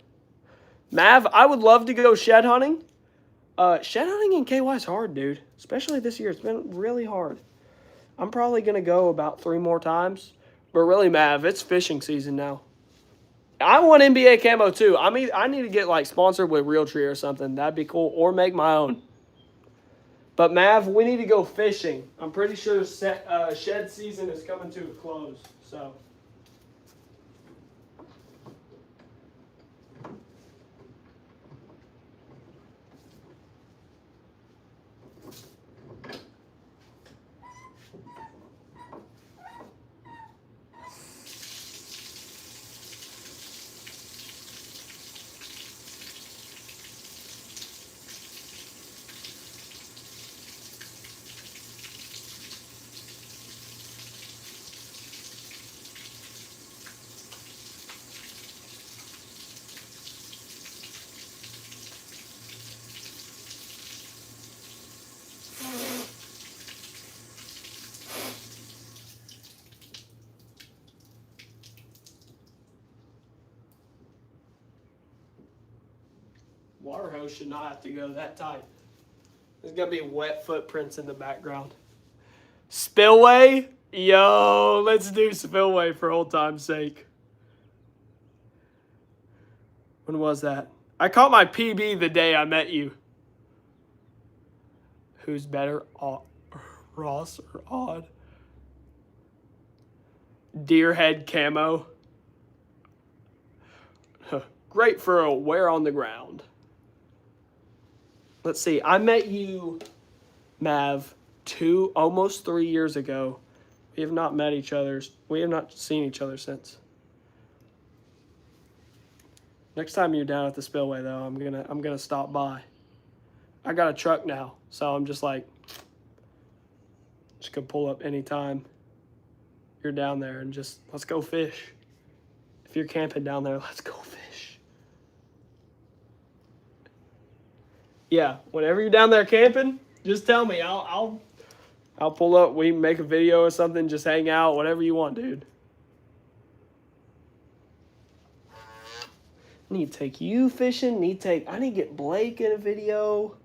Mav, I would love to go shed hunting. Shed hunting in KY is hard, dude. Especially this year. It's been really hard. I'm probably gonna go about 3 more times. But really, Mav, it's fishing season now. I want NBA camo too. I mean, I need to get like sponsored with Realtree or something. That'd be cool. Or make my own. But Mav, we need to go fishing. I'm pretty sure shed season is coming to a close. So. Water hose should not have to go that tight. There's going to be wet footprints in the background. Spillway? Yo, let's do spillway for old time's sake. When was that? I caught my PB the day I met you. Who's better, Ross or Odd? Deer head camo. Great for a wear on the ground. Let's see. I met you, Mav, almost 3 years ago. We have not met each other. We have not seen each other since. Next time you're down at the spillway, though, I'm gonna stop by. I got a truck now, so I'm just like, gonna pull up anytime you're down there and just let's go fish. If you're camping down there, let's go fish. Yeah, whenever you're down there camping, just tell me. I'll pull up. We make a video or something. Just hang out, whatever you want, dude. I need to take you fishing. I need to get Blake in a video.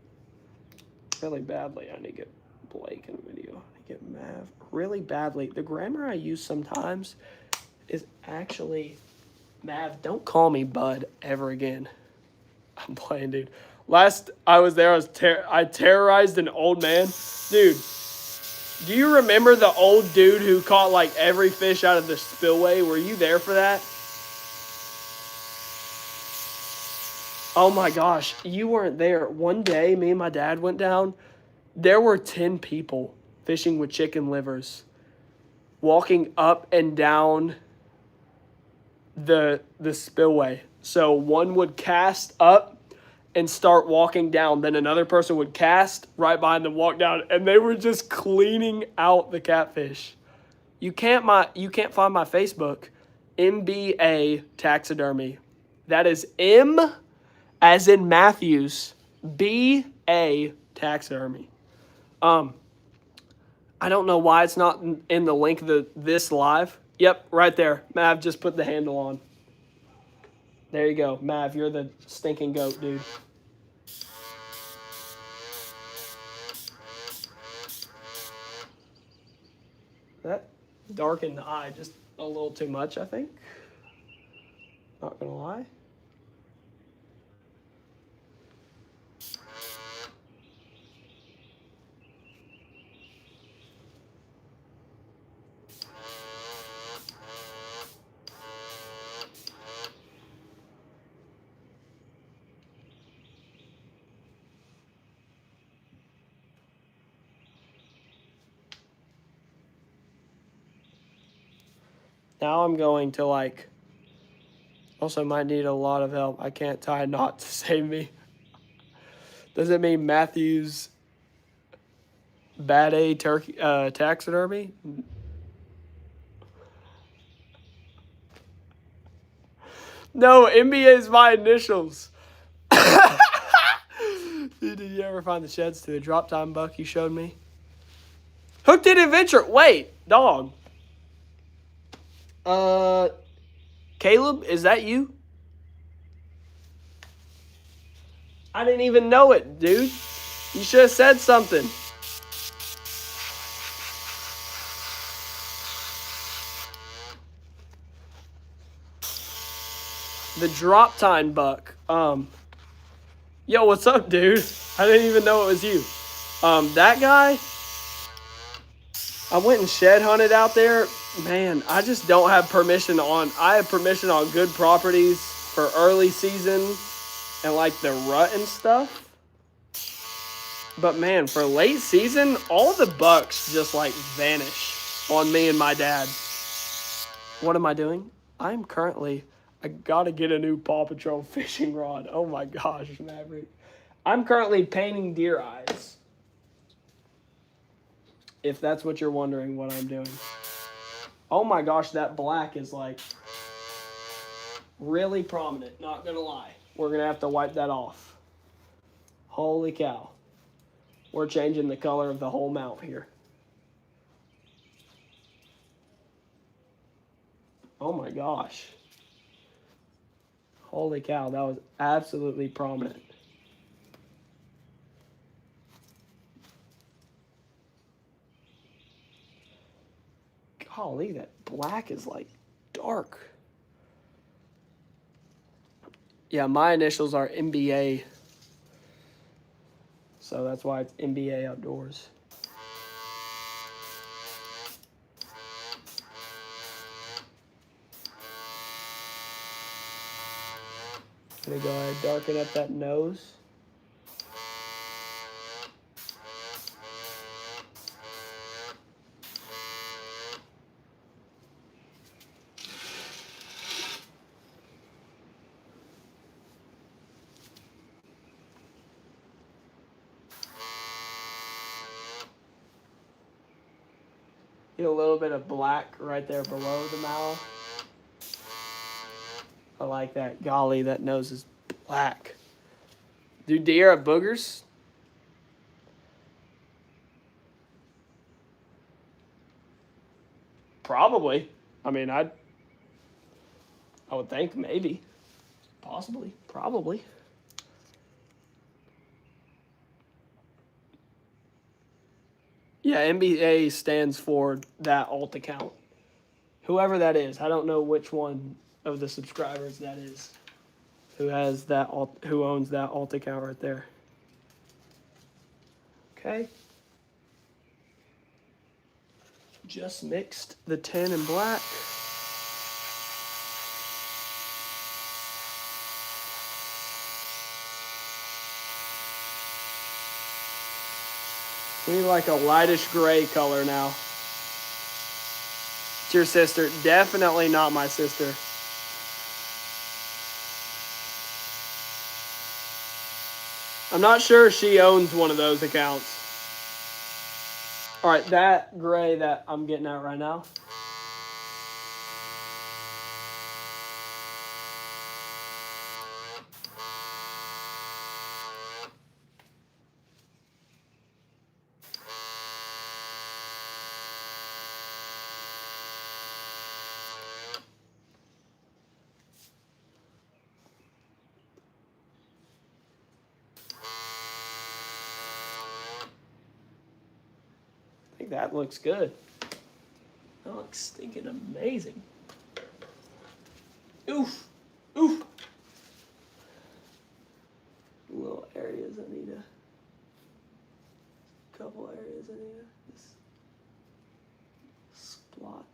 Really badly, I need to get Blake in a video. I need to get Mav really badly. The grammar I use sometimes is actually, Mav, don't call me bud ever again. I'm playing, dude. Last I was there, I terrorized an old man. Dude, do you remember the old dude who caught like every fish out of the spillway? Were you there for that? Oh my gosh, you weren't there. One day, me and my dad went down. There were 10 people fishing with chicken livers, walking up and down the spillway. So one would cast up and start walking down. Then another person would cast right behind them, walk down, and they were just cleaning out the catfish. You can't find my Facebook, MBA Taxidermy. That is M as in Matthews, B-A Taxidermy. I don't know why it's not in the link of this live. Yep, right there. Mav just put the handle on. There you go. Mav, you're the stinking goat, dude. That darkened the eye just a little too much, I think. Not gonna lie. Now I'm going to like, also might need a lot of help. I can't tie a knot to save me. Does it mean Matthew's bad A turkey taxidermy? No, NBA is my initials. Dude, did you ever find the sheds to the drop time buck you showed me? Hooked in Adventure. Wait, dog. Caleb, is that you? I didn't even know it, dude. You should have said something. The drop time buck. Yo, what's up, dude? I didn't even know it was you. That guy, I went and shed hunted out there. Man, I just don't have permission on. I have permission on good properties for early season and like the rut and stuff. But man, for late season, all the bucks just like vanish on me and my dad. What am I doing? I gotta get a new Paw Patrol fishing rod. Oh my gosh, Maverick. I'm currently painting deer eyes. If that's what you're wondering what I'm doing. Oh my gosh, that black is like really prominent, not gonna lie. We're gonna have to wipe that off. Holy cow. We're changing the color of the whole mount here. Oh my gosh. Holy cow, that was absolutely prominent. Golly, that black is like dark. Yeah, my initials are MBA. So that's why it's MBA Outdoors. Gonna go ahead and darken up that nose. Get a little bit of black right there below the mouth. I like that. Golly, that nose is black. Do deer have boogers? Probably. I mean, I would think maybe. Possibly. Probably. Yeah, MBA stands for that alt account. Whoever that is, I don't know which one of the subscribers that is. Who owns that alt account right there. Okay. Just mixed the tan and black. We need like a lightish gray color now. It's your sister. Definitely not my sister. I'm not sure she owns one of those accounts. All right, that gray that I'm getting at right now. I think that looks good. That looks stinking amazing. Oof. in here. This splotch.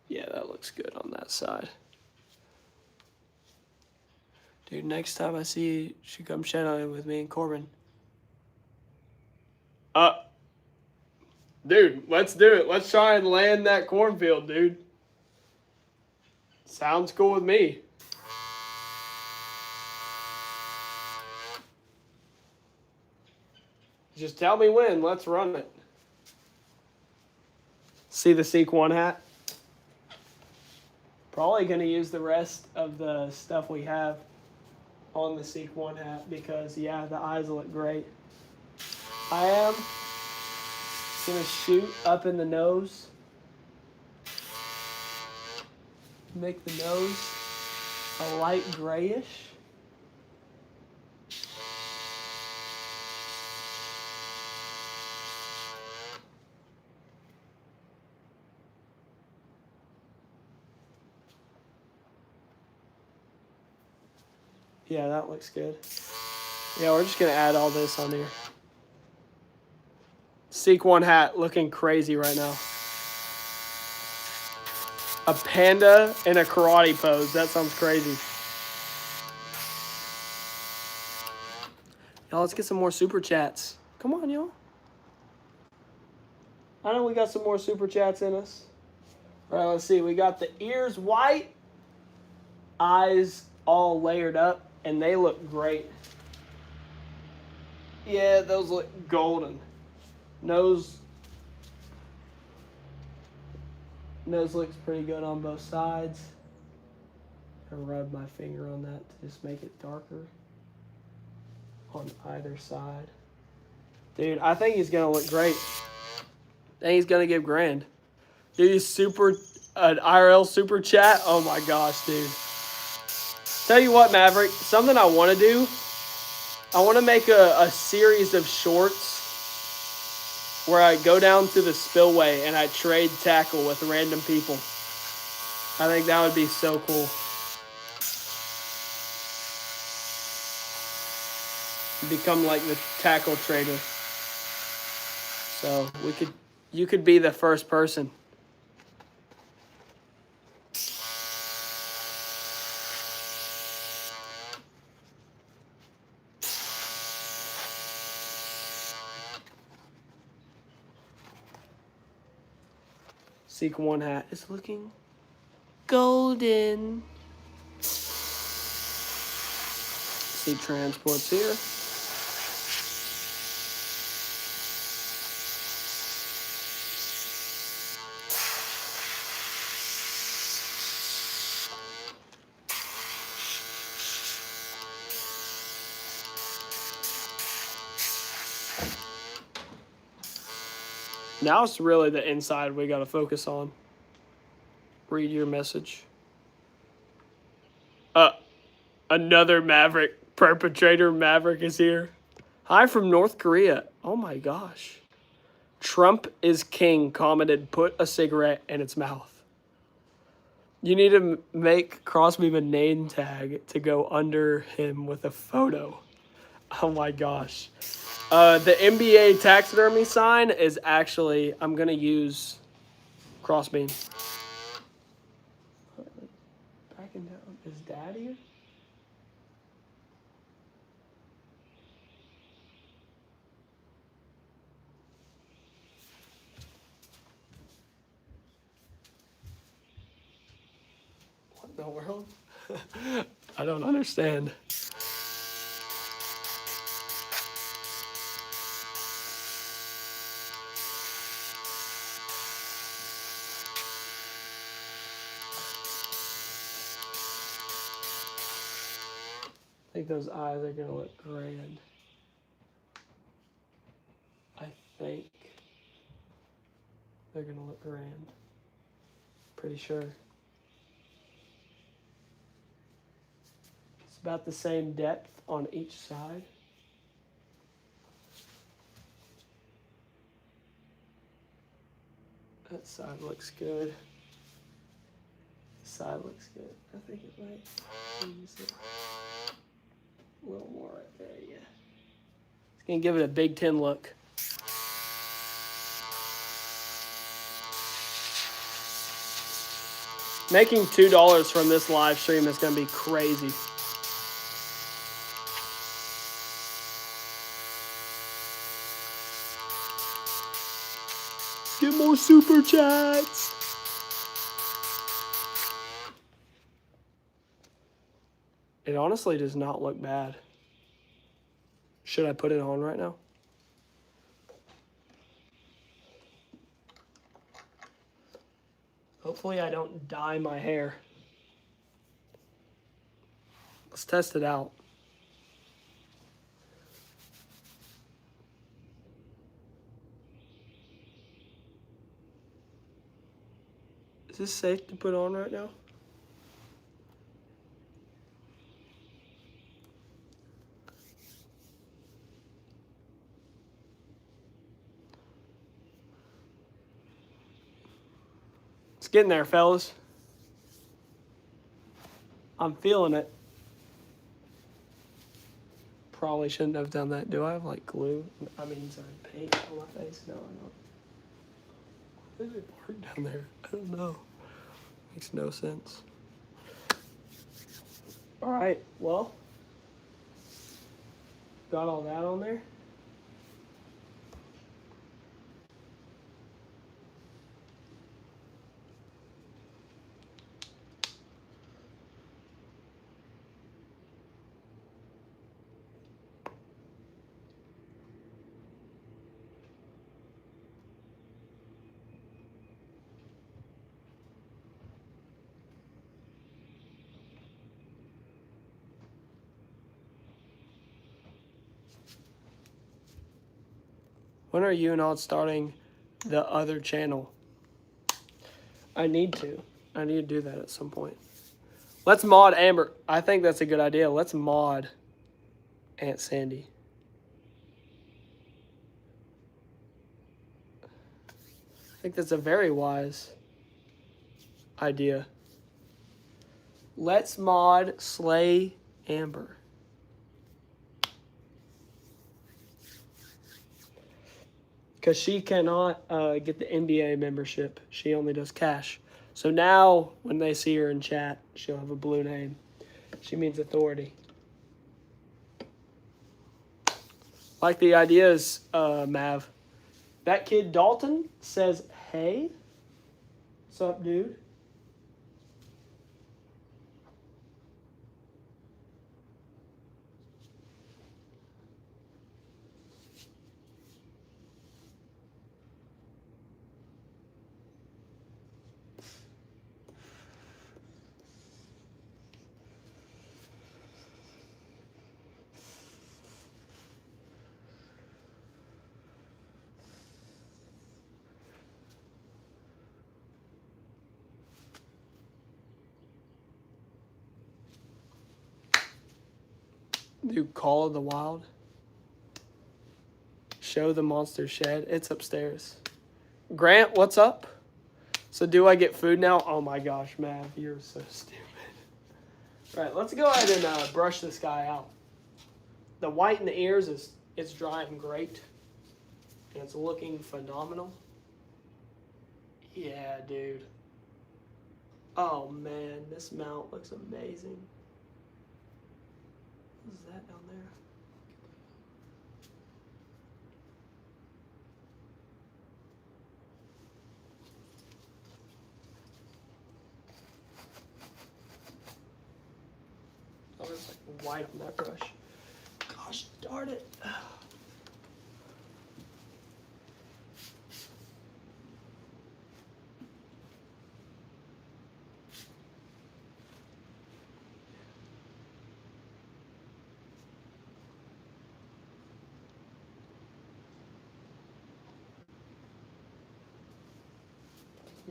Yeah, that looks good on that side. Dude, next time I see you, you should come shadowing with me and Corbin. Dude, let's do it. Let's try and land that cornfield, dude. Sounds cool with me. Just tell me when. Let's run it. See the Seek 1 hat? Probably going to use the rest of the stuff we have on the Seek 1 hat because, yeah, the eyes look great. I am going to shoot up in the nose. Make the nose a light grayish. Yeah, that looks good. Yeah, we're just going to add all this on here. Seek 1 hat looking crazy right now. A panda in a karate pose. That sounds crazy. Y'all, let's get some more super chats. Come on, y'all. I know we got some more super chats in us. All right, let's see. We got the ears white, eyes all layered up, and they look great. Yeah, those look golden. Nose looks pretty good on both sides. I rub my finger on that to just make it darker on either side. Dude, I think he's gonna look great. I think he's gonna give grand. Dude, an IRL super chat. Oh my gosh, dude. Tell you what, Maverick, something I want to do. I want to make a series of shorts where I go down to the spillway and I trade tackle with random people. I think that would be so cool. Become like the tackle trader. So you could be the first person. Seek 1 hat is looking golden. Seek transports here. Now it's really the inside we got to focus on. Read your message. Another Maverick perpetrator. Maverick is here. Hi from North Korea. Oh my gosh. Trump is king commented, put a cigarette in its mouth. You need to make CrossBeam a name tag to go under him with a photo. Oh my gosh. The MBA taxidermy sign is actually, I'm going to use CrossBeam. Backing down. Is Dad here? What in the world? I don't understand. I think those eyes are gonna look grand. I think they're gonna look grand. Pretty sure. It's about the same depth on each side. That side looks good. This side looks good. I think it might use it a little more right there, yeah. It's gonna give it a Big Ten look. Making $2 from this live stream is gonna be crazy. Get more super chats. It honestly does not look bad. Should I put it on right now? Hopefully I don't dye my hair. Let's test it out. Is this safe to put on right now? It's getting there, fellas. I'm feeling it. Probably shouldn't have done that. Do I have like glue? I mean, sorry, paint on my face? No, I don't. Why did it work down there? I don't know. Makes no sense. All right, well, got all that on there. When are you not starting the other channel? I need to. I need to do that at some point. Let's mod Amber. I think that's a good idea. Let's mod Aunt Sandy. I think that's a very wise idea. Let's mod Slay Amber. Because she cannot get the MBA membership. She only does cash. So now, when they see her in chat, she'll have a blue name. She means authority. Like the ideas, Mav. That kid Dalton says, hey. What's up, dude? Do Call of the Wild. Show the monster shed. It's upstairs. Grant, what's up? So do I get food now? Oh my gosh, Mav, you're so stupid. All right, let's go ahead and brush this guy out. The white in the ears it's drying great. And it's looking phenomenal. Yeah, dude. Oh man, this mount looks amazing. What is that down there? Oh, there's like white on that brush. Gosh darn it.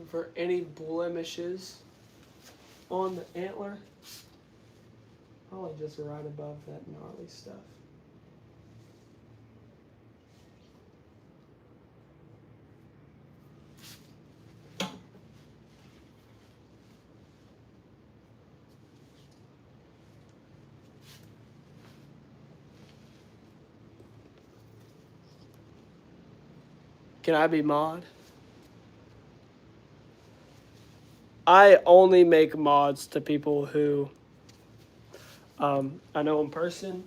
for any blemishes on the antler. Probably just right above that gnarly stuff. Can I be mod? I only make mods to people who I know in person.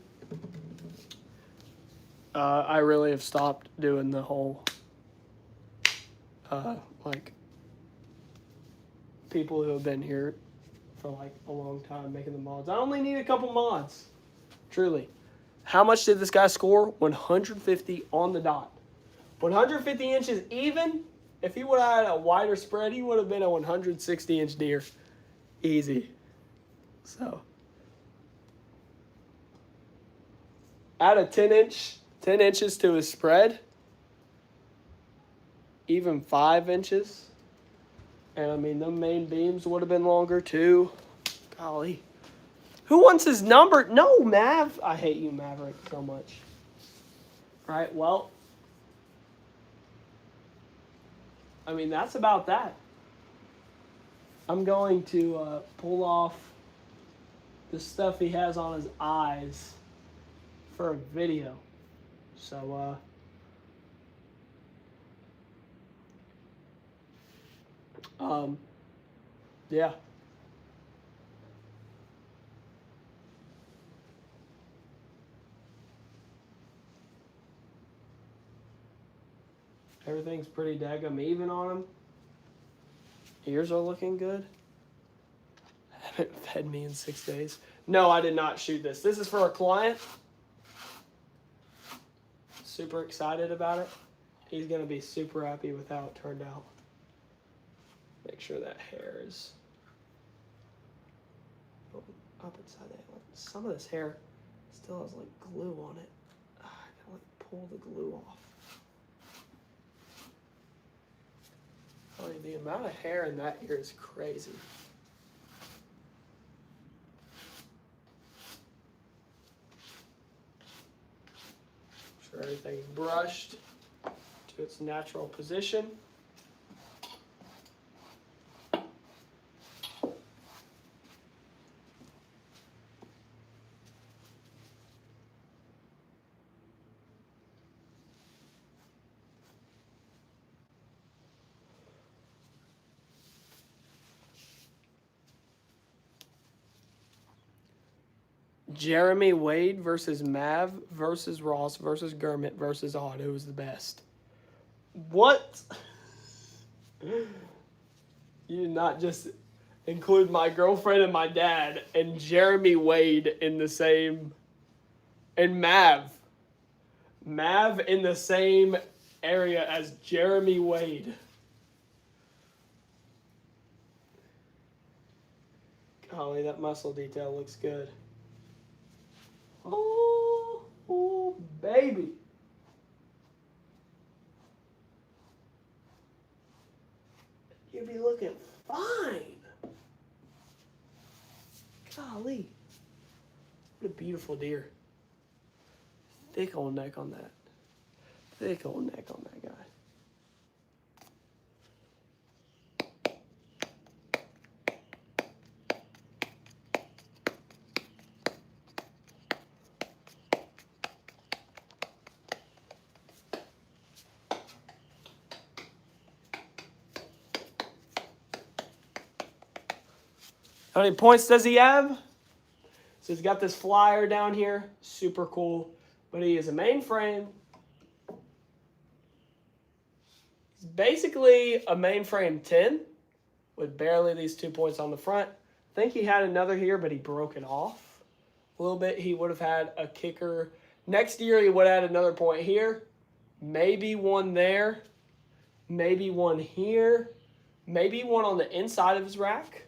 I really have stopped doing the whole like people who have been here for like a long time making the mods. I only need a couple mods. Truly. How much did this guy score? 150 on the dot. 150 inches even. If he would have had a wider spread, he would have been a 160-inch deer. Easy. So, add a 10 inches to his spread. Even 5 inches. And I mean, the main beams would have been longer too. Golly. Who wants his number? No, Mav. I hate you, Maverick, so much. All right, well. I mean, that's about that. I'm going to pull off the stuff he has on his eyes for a video. So, yeah. Everything's pretty daggum even on him. Ears are looking good. Haven't fed me in 6 days. No, I did not shoot this. This is for a client. Super excited about it. He's going to be super happy with how it turned out. Make sure that hair is up inside that one. Some of this hair still has like glue on it. I gotta like pull the glue off. I mean, the amount of hair in that ear is crazy. Make sure everything's brushed to its natural position. Jeremy Wade versus Mav versus Ross versus Gurmit versus Odd. Who was the best? What? You did not just include my girlfriend and my dad and Jeremy Wade in the same... And Mav. Mav in the same area as Jeremy Wade. Golly, that muscle detail looks good. Oh, baby. You'd be looking fine. Golly. What a beautiful deer. Thick old neck on that. Thick old neck on that guy. How many points does he have? So he's got this flyer down here. Super cool. But he is a mainframe. He's basically a mainframe 10 with barely these 2 points on the front. I think he had another here, but he broke it off a little bit. He would have had a kicker. Next year, he would have had another point here. Maybe one there. Maybe one here. Maybe one on the inside of his rack.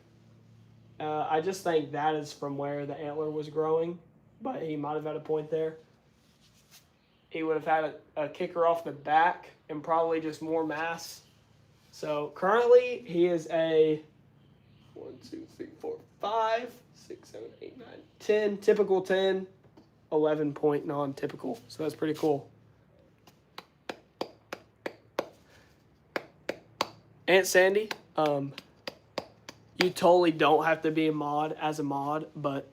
I just think that is from where the antler was growing, but he might have had a point there. He would have had a kicker off the back and probably just more mass So currently he is a 1, 2, 3, 4, 5, 6, 7, 8, 9, 10, typical 10, 11 point non-typical. So that's pretty cool. Aunt Sandy, you totally don't have to be a mod as a mod, but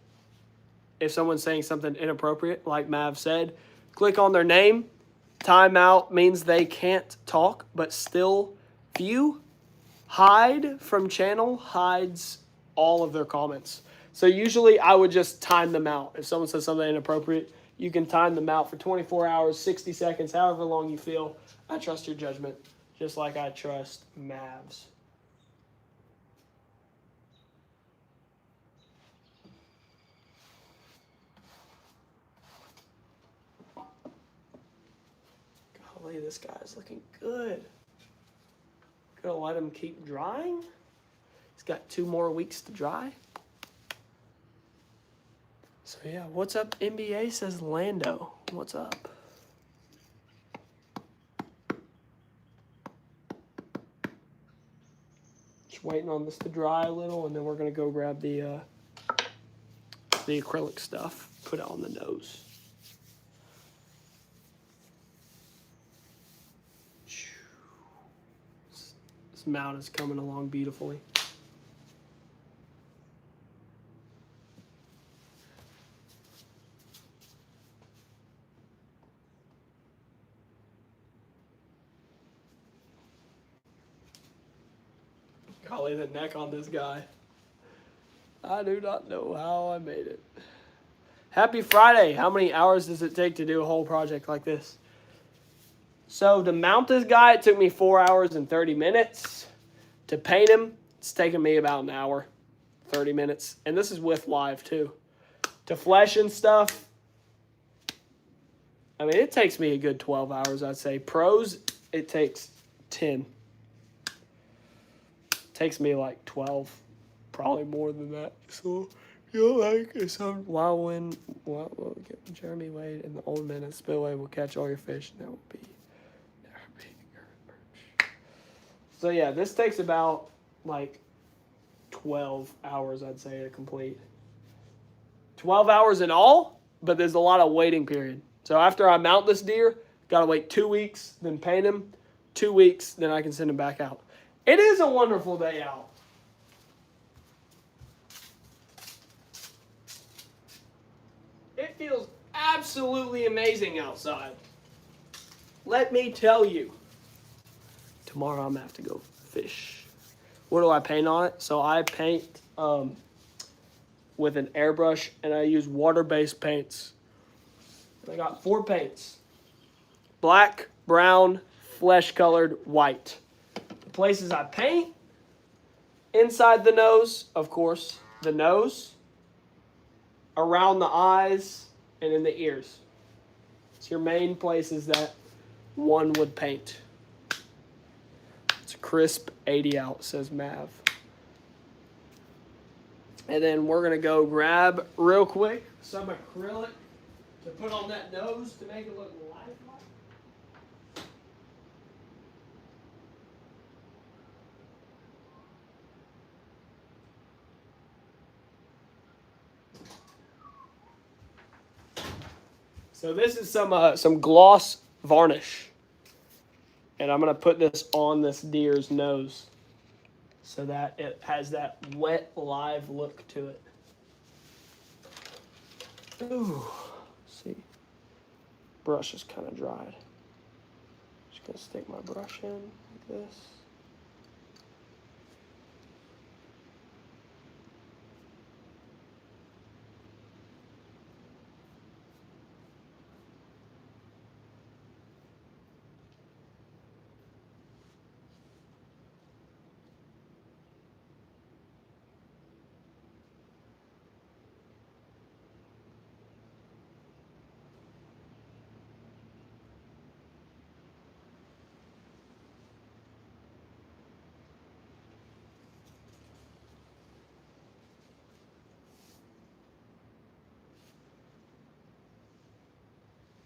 if someone's saying something inappropriate, like Mav said, click on their name. Timeout means they can't talk, but still view. Hide from channel hides all of their comments. So usually I would just time them out. If someone says something inappropriate, you can time them out for 24 hours, 60 seconds, however long you feel. I trust your judgment, just like I trust Mav's. Golly, this guy's looking good. Gonna let him keep drying. He's got 2 more weeks to dry. So yeah, what's up, NBA, says Lando. What's up? Just waiting on this to dry a little, and then we're gonna go grab the acrylic stuff, put it on the nose. This mount is coming along beautifully. Golly, the neck on this guy. I do not know how I made it. Happy Friday. How many hours does it take to do a whole project like this? So to mount this guy, it took me 4 hours and 30 minutes. To paint him, it's taken me about an hour, 30 minutes. And this is with live too. To flesh and stuff, I mean, it takes me a good 12 hours, I'd say. Pros, it takes 10. It takes me like 12, probably more than that. So, you know, like, some wild Jeremy Wade and the old men at Spillway will catch all your fish, and that will be Airbrush. So, yeah, this takes about like 12 hours, I'd say, to complete. 12 hours in all, but there's a lot of waiting period. So after I mount this deer, gotta wait 2 weeks, then paint him. 2 weeks, then I can send him back out. It is a wonderful day out. It feels absolutely amazing outside. Let me tell you. Tomorrow I'm gonna have to go fish. What do I paint on it? So I paint with an airbrush, and I use water-based paints. I got 4 paints. Black, brown, flesh-colored, white. The places I paint, inside the nose, of course, the nose, around the eyes, and in the ears. It's your main places that one would paint. It's a crisp 80 out, says Mav. And then we're going to go grab, real quick, some acrylic to put on that nose to make it look lifelike. So this is some gloss varnish. And I'm going to put this on this deer's nose so that it has that wet, live look to it. Ooh, see, brush is kind of dried. Just gonna stick my brush in like this.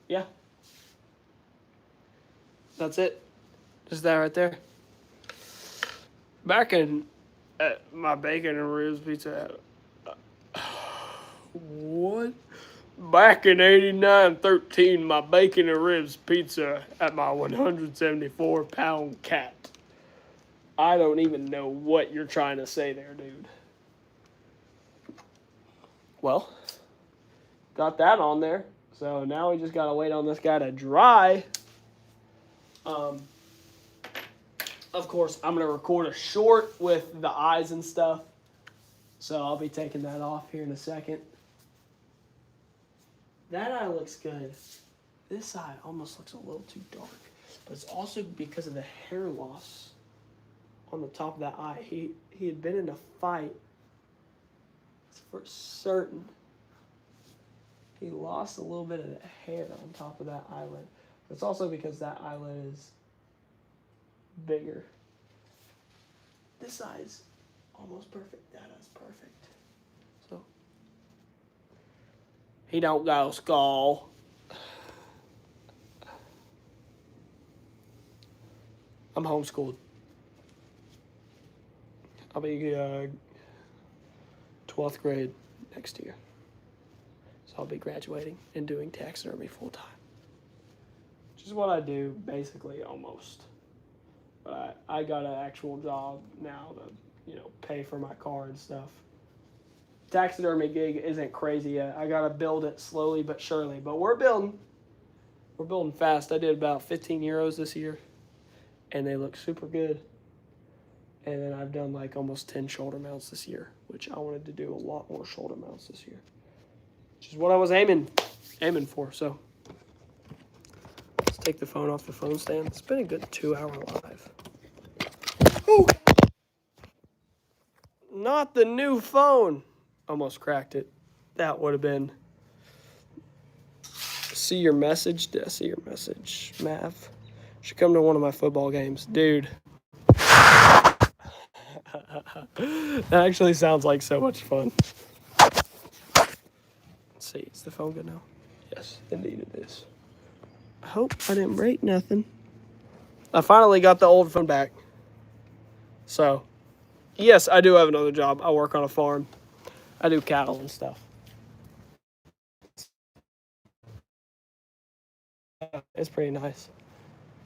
Yeah. That's it. Just that right there. Back in at my bacon and ribs pizza. What? Back in 89-13, my bacon and ribs pizza at my 174-pound cat. I don't even know what you're trying to say there, dude. Well, got that on there. So now we just got to wait on this guy to dry. Of course, I'm going to record a short with the eyes and stuff. So I'll be taking that off here in a second. That eye looks good. This eye almost looks a little too dark. But it's also because of the hair loss on the top of that eye. He had been in a fight. For certain. He lost a little bit of the hair on top of that eyelid. It's also because that eyelid is bigger. This eye is almost perfect. That eye's perfect. So he don't go skull. I'm homeschooled. I'll be 12th grade next year. So I'll be graduating and doing taxidermy full time. Which is what I do basically almost. But I got an actual job now to, pay for my car and stuff. Taxidermy gig isn't crazy yet. I gotta build it slowly but surely. But we're building. We're building fast. I did about 15 euros this year. And they look super good. And then I've done like almost 10 shoulder mounts this year, which I wanted to do a lot more shoulder mounts this year, which is what I was aiming for. So let's take the phone off the phone stand. It's been a good 2-hour live. Oh, not the new phone. Almost cracked it. That would have been. See your message. Did I see your message, Mav? Should come to one of my football games, dude. That actually sounds like so much fun. Let's see, is the phone good now? Yes, indeed it is. I hope I didn't break nothing. I finally got the old phone back. So, yes, I do have another job. I work on a farm. I do cattle and stuff. It's pretty nice.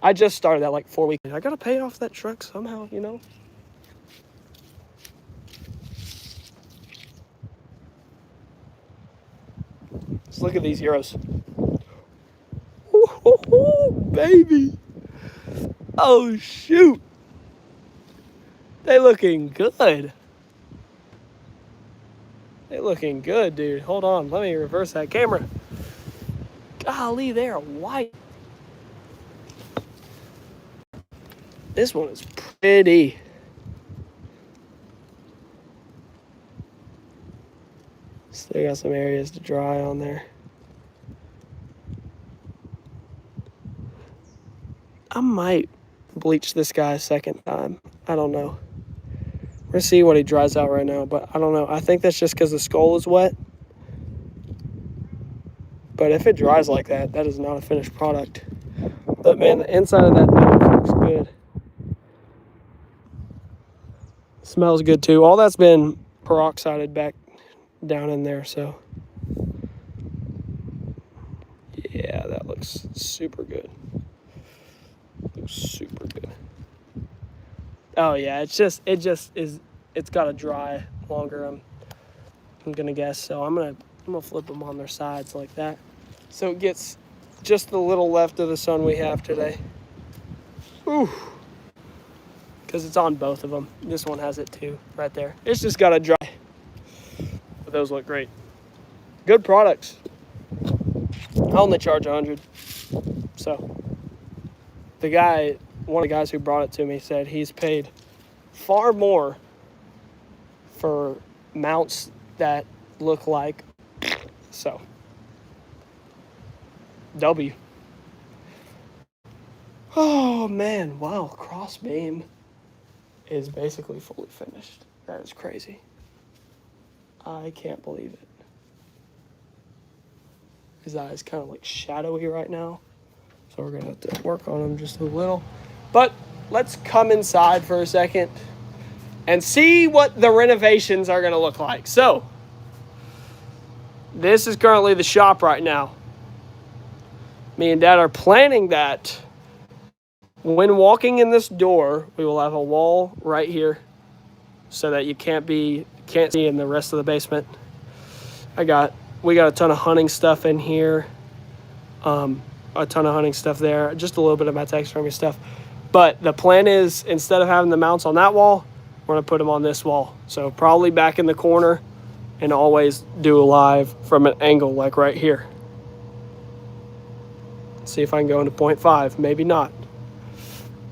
I just started that like 4 weeks ago. I gotta pay off that truck somehow, Let's look at these euros. Ooh, baby. Oh, shoot. They looking good. They looking good, dude. Hold on. Let me reverse that camera. Golly, they're white. This one is pretty. Still got some areas to dry on there. I might bleach this guy a second time. I don't know. We're going to see what he dries out right now, but I don't know. I think that's just because the skull is wet. But if it dries like that, that is not a finished product. But man, the inside of that nose looks good. Smells good too. All that's been peroxided back down in there, so yeah, that looks super good. Looks super good. Oh yeah, it's got to dry longer. I'm gonna guess. So I'm gonna flip them on their sides like that, so it gets just the little left of the sun we have today. Ooh. Because it's on both of them. This one has it too, right there. It's just got to dry. But those look great. Good products. I only charge 100. So, one of the guys who brought it to me said he's paid far more for mounts that look like. So, W. Oh man, wow, CrossBeam is basically fully finished. That is crazy. I can't believe it. His eye's kind of like shadowy right now, so we're gonna have to work on him just a little. But let's come inside for a second. and see what the renovations are going to look like. So, this is currently the shop right now. Me and Dad are planning that when walking in this door, we will have a wall right here so that you can't see in the rest of the basement. We got a ton of hunting stuff in here. A ton of hunting stuff there. Just a little bit of my taxidermy stuff. But the plan is, instead of having the mounts on that wall, we're going to put them on this wall. So probably back in the corner, and always do a live from an angle like right here. See if I can go into 0.5. Maybe not.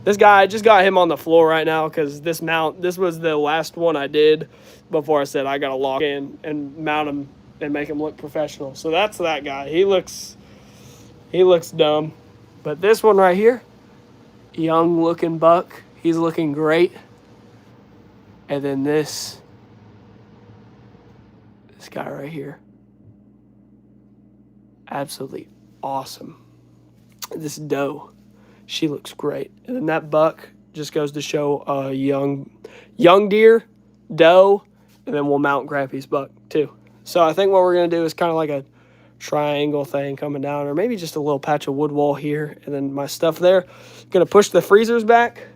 This guy, I just got him on the floor right now because this was the last one I did before I said I got to log in and mount him and make him look professional. So that's that guy. He looks dumb. But this one right here, young looking buck, he's looking great. And then this guy right here, absolutely awesome. This doe, she looks great. And then that buck just goes to show a young deer, doe, and then we'll mount Grampy's buck too. So I think what we're going to do is kind of like a triangle thing coming down, or maybe just a little patch of wood wall here, and then my stuff there. Going to push the freezers back.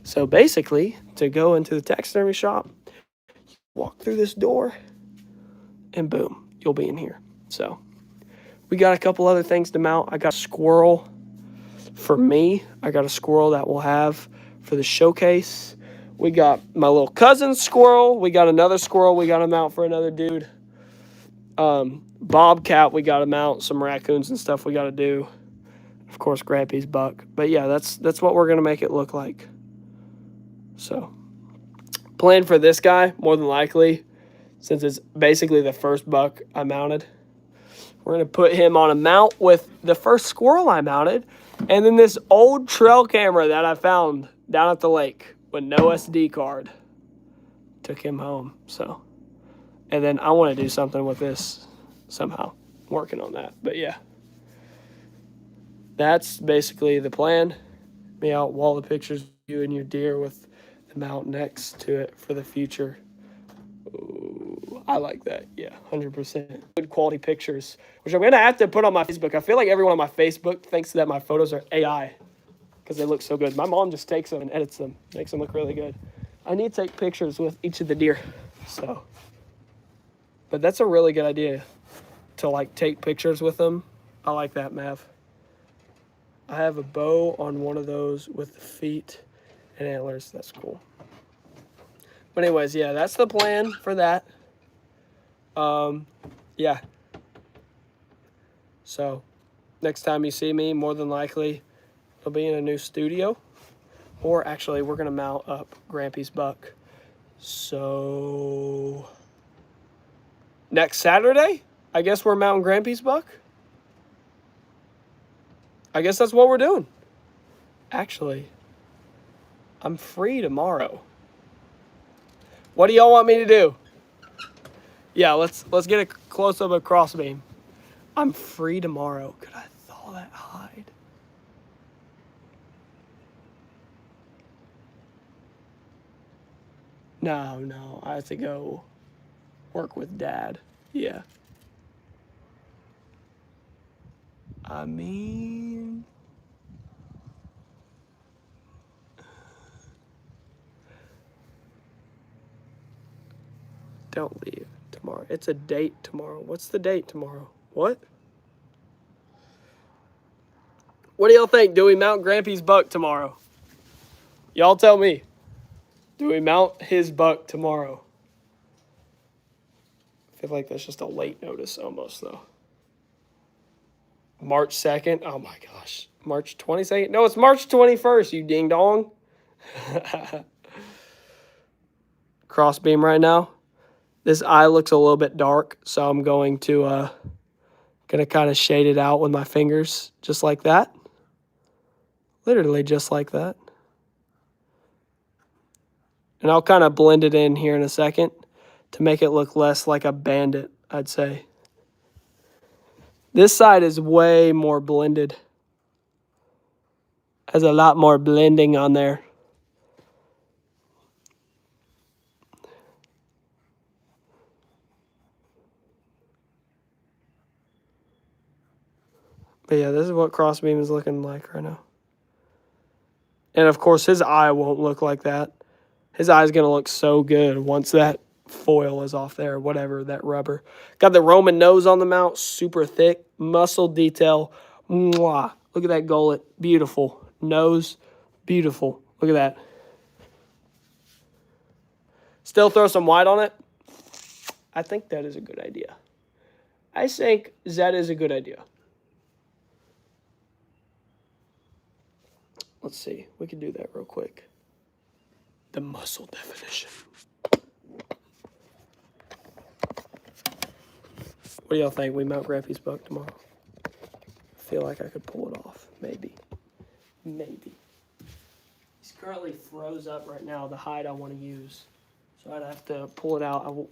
So basically, to go into the taxidermy shop, walk through this door, and boom, you'll be in here. So we got a couple other things to mount. I got a squirrel for me. I got a squirrel that we'll have for the showcase. We got my little cousin's squirrel. We got another squirrel we got to mount for another dude. Bobcat, we got to mount. Some raccoons and stuff we got to do. Of course, Grampy's buck. But yeah, that's what we're going to make it look like. So, plan for this guy, more than likely, since it's basically the first buck I mounted. We're going to put him on a mount with the first squirrel I mounted, and then this old trail camera that I found down at the lake with no SD card. Took him home, so. And then I want to do something with this somehow. I'm working on that, but yeah. That's basically the plan. Me out wall the pictures of you and your deer with the mount next to it for the future. Ooh, I like that. Yeah, 100%. Good quality pictures, which I'm going to have to put on my Facebook. I feel like everyone on my Facebook thinks that my photos are AI because they look so good. My mom just takes them and edits them, makes them look really good. I need to take pictures with each of the deer. So, but that's a really good idea to like take pictures with them. I like that, Mav. I have a bow on one of those with the feet and antlers. That's cool. But anyways, yeah, that's the plan for that. Yeah. So, next time you see me, more than likely, it'll be in a new studio. Or actually, we're going to mount up Grampy's buck. So, next Saturday, I guess we're mounting Grampy's buck. I guess that's what we're doing. Actually, I'm free tomorrow. What do y'all want me to do? Yeah, let's get a close-up of CrossBeam. I'm free tomorrow. Could I thaw that hide? No, I have to go work with Dad. Yeah. I mean, don't leave tomorrow. It's a date tomorrow. What's the date tomorrow? What? What do y'all think? Do we mount Grampy's buck tomorrow? Y'all tell me. Do we mount his buck tomorrow? I feel like that's just a late notice almost, though. March 2nd? Oh, my gosh. March 22nd? No, it's March 21st, you ding-dong. CrossBeam right now. This eye looks a little bit dark, so I'm going to kind of shade it out with my fingers, just like that. Literally just like that. And I'll kind of blend it in here in a second to make it look less like a bandit, I'd say. This side is way more blended. Has a lot more blending on there. But yeah, this is what CrossBeam is looking like right now. And of course, his eye won't look like that. His eye is going to look so good once that foil is off there, whatever, that rubber. Got the Roman nose on the mount, super thick, muscle detail. Mwah. Look at that gullet, beautiful. Nose, beautiful. Look at that. Still throw some white on it? I think that is a good idea. I think that is a good idea. Let's see. We can do that real quick. The muscle definition. What do y'all think? We mount Grampy's buck tomorrow? I feel like I could pull it off. Maybe. Maybe. He's currently froze up right now, the hide I want to use. So I'd have to pull it out.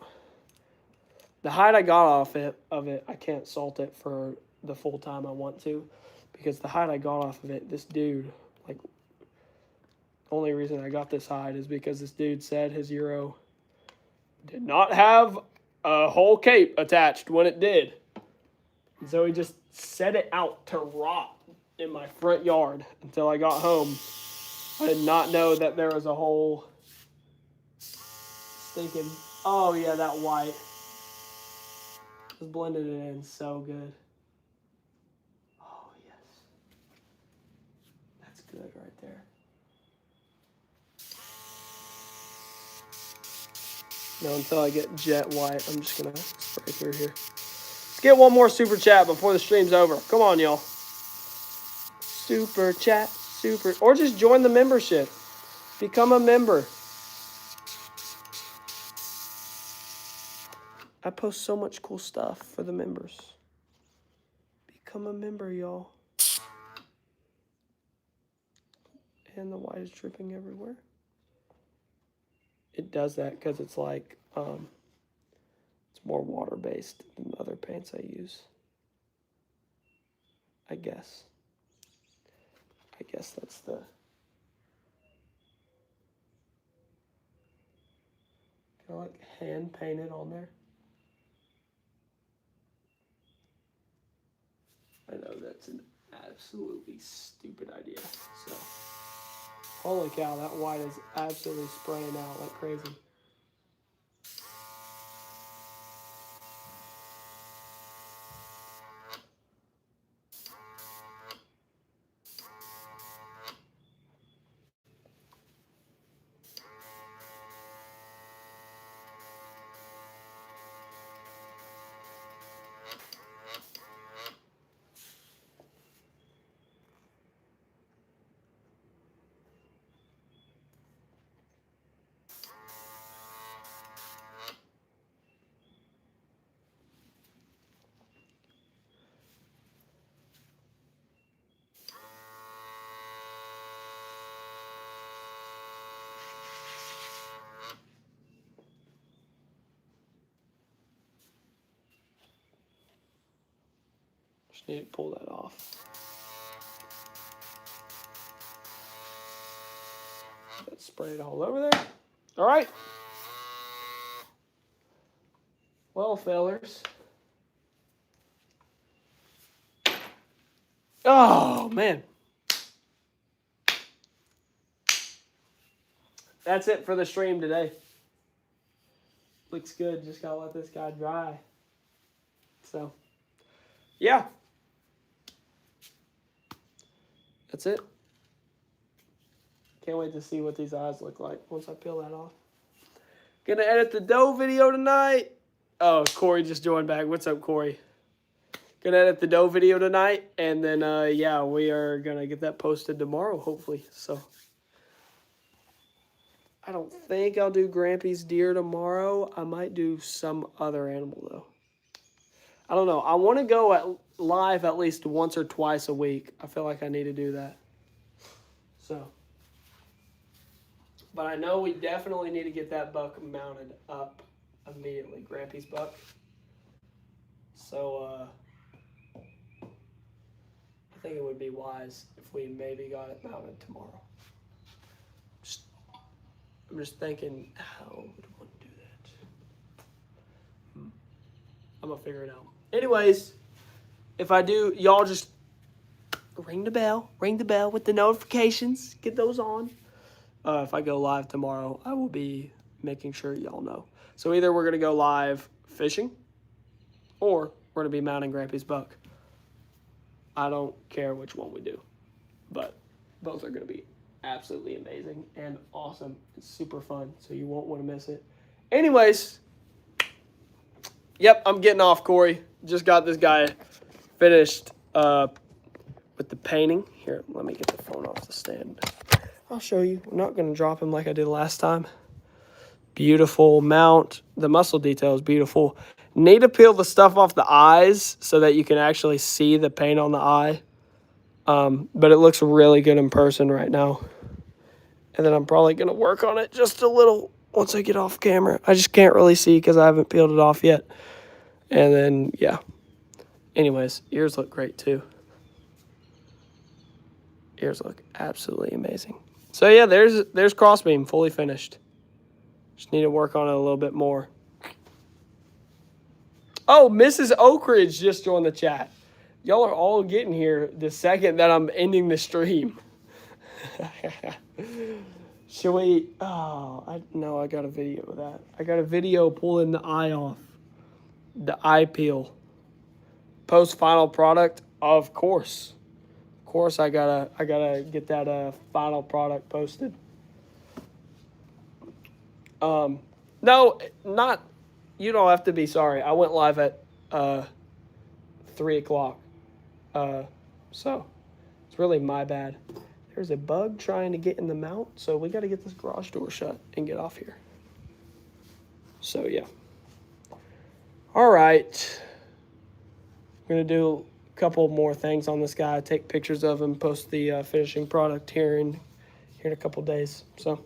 The hide I got off of it, I can't salt it for the full time I want to. Because the hide I got off of it, this dude, like, only reason I got this hide is because this dude said his Euro did not have a whole cape attached when it did. And so he just set it out to rot in my front yard until I got home. I did not know that there was a whole stinking... Oh, yeah, that white. Just blended it in so good. Oh, yes. That's good right there. No, until I get jet white, I'm just going to spray through here. Let's get one more super chat before the stream's over. Come on, y'all. Super chat, super. Or just join the membership. Become a member. I post so much cool stuff for the members. Become a member, y'all. And the white is dripping everywhere. It does that because it's like, it's more water-based than the other paints I use. I guess that's the... Can I like hand paint it on there? I know that's an absolutely stupid idea. So, holy cow, that white is absolutely spraying out like crazy. Just need to pull that off. Let's spray it all over there. All right. Well, fellers. Oh, man. That's it for the stream today. Looks good. Just gotta let this guy dry. So, yeah. That's it. Can't wait to see what these eyes look like once I peel that off. Gonna edit the dough video tonight. Oh, Corey just joined back. What's up, Corey? Gonna edit the dough video tonight. And then, yeah, we are gonna get that posted tomorrow, hopefully. So, I don't think I'll do Grampy's deer tomorrow. I might do some other animal, though. I don't know. I want to go live at least once or twice a week. I feel like I need to do that. So. But I know we definitely need to get that buck mounted up immediately. Grampy's buck. So, I think it would be wise if we maybe got it mounted tomorrow. I'm just thinking, how would one do that? I'm going to figure it out. Anyways, if I do, y'all just ring the bell with the notifications. Get those on. If I go live tomorrow, I will be making sure y'all know. So either we're going to go live fishing or we're going to be mounting Grampy's buck. I don't care which one we do, but both are going to be absolutely amazing and awesome. It's super fun, so you won't want to miss it. Anyways, yep, I'm getting off, Corey. Just got this guy finished with the painting. Here, let me get the phone off the stand. I'll show you. I'm not going to drop him like I did last time. Beautiful mount. The muscle detail is beautiful. Need to peel the stuff off the eyes so that you can actually see the paint on the eye. But it looks really good in person right now. And then I'm probably going to work on it just a little once I get off camera. I just can't really see because I haven't peeled it off yet. And then, yeah. Anyways, ears look great too. Ears look absolutely amazing. So yeah, there's CrossBeam fully finished. Just need to work on it a little bit more. Oh, Mrs. Oakridge just joined the chat. Y'all are all getting here the second that I'm ending the stream. Should we? Oh, I got a video of that. I got a video pulling the eye off. The eye peel. Post final product, of course. Of course, I gotta get that final product posted. No, not. You don't have to be sorry. I went live at 3 o'clock. So it's really my bad. There's a bug trying to get in the mount, so we got to get this garage door shut and get off here. So yeah. All right. I'm going to do a couple more things on this guy, take pictures of him, post the finishing product here in a couple days. So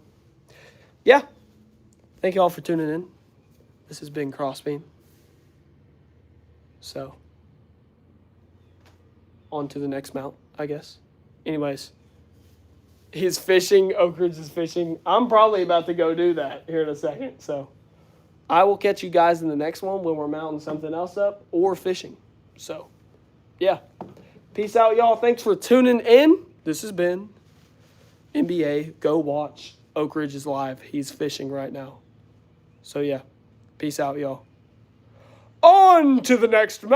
yeah. Thank you all for tuning in. This has been CrossBeam. So, on to the next mount, I guess. Anyways, he's fishing. Oakridge is fishing. I'm probably about to go do that here in a second. So, I will catch you guys in the next one when we're mounting something else up or fishing. So, yeah. Peace out, y'all. Thanks for tuning in. This has been MBA. Go watch. Oakridge is live. He's fishing right now. So, yeah. Peace out, y'all. On to the next match.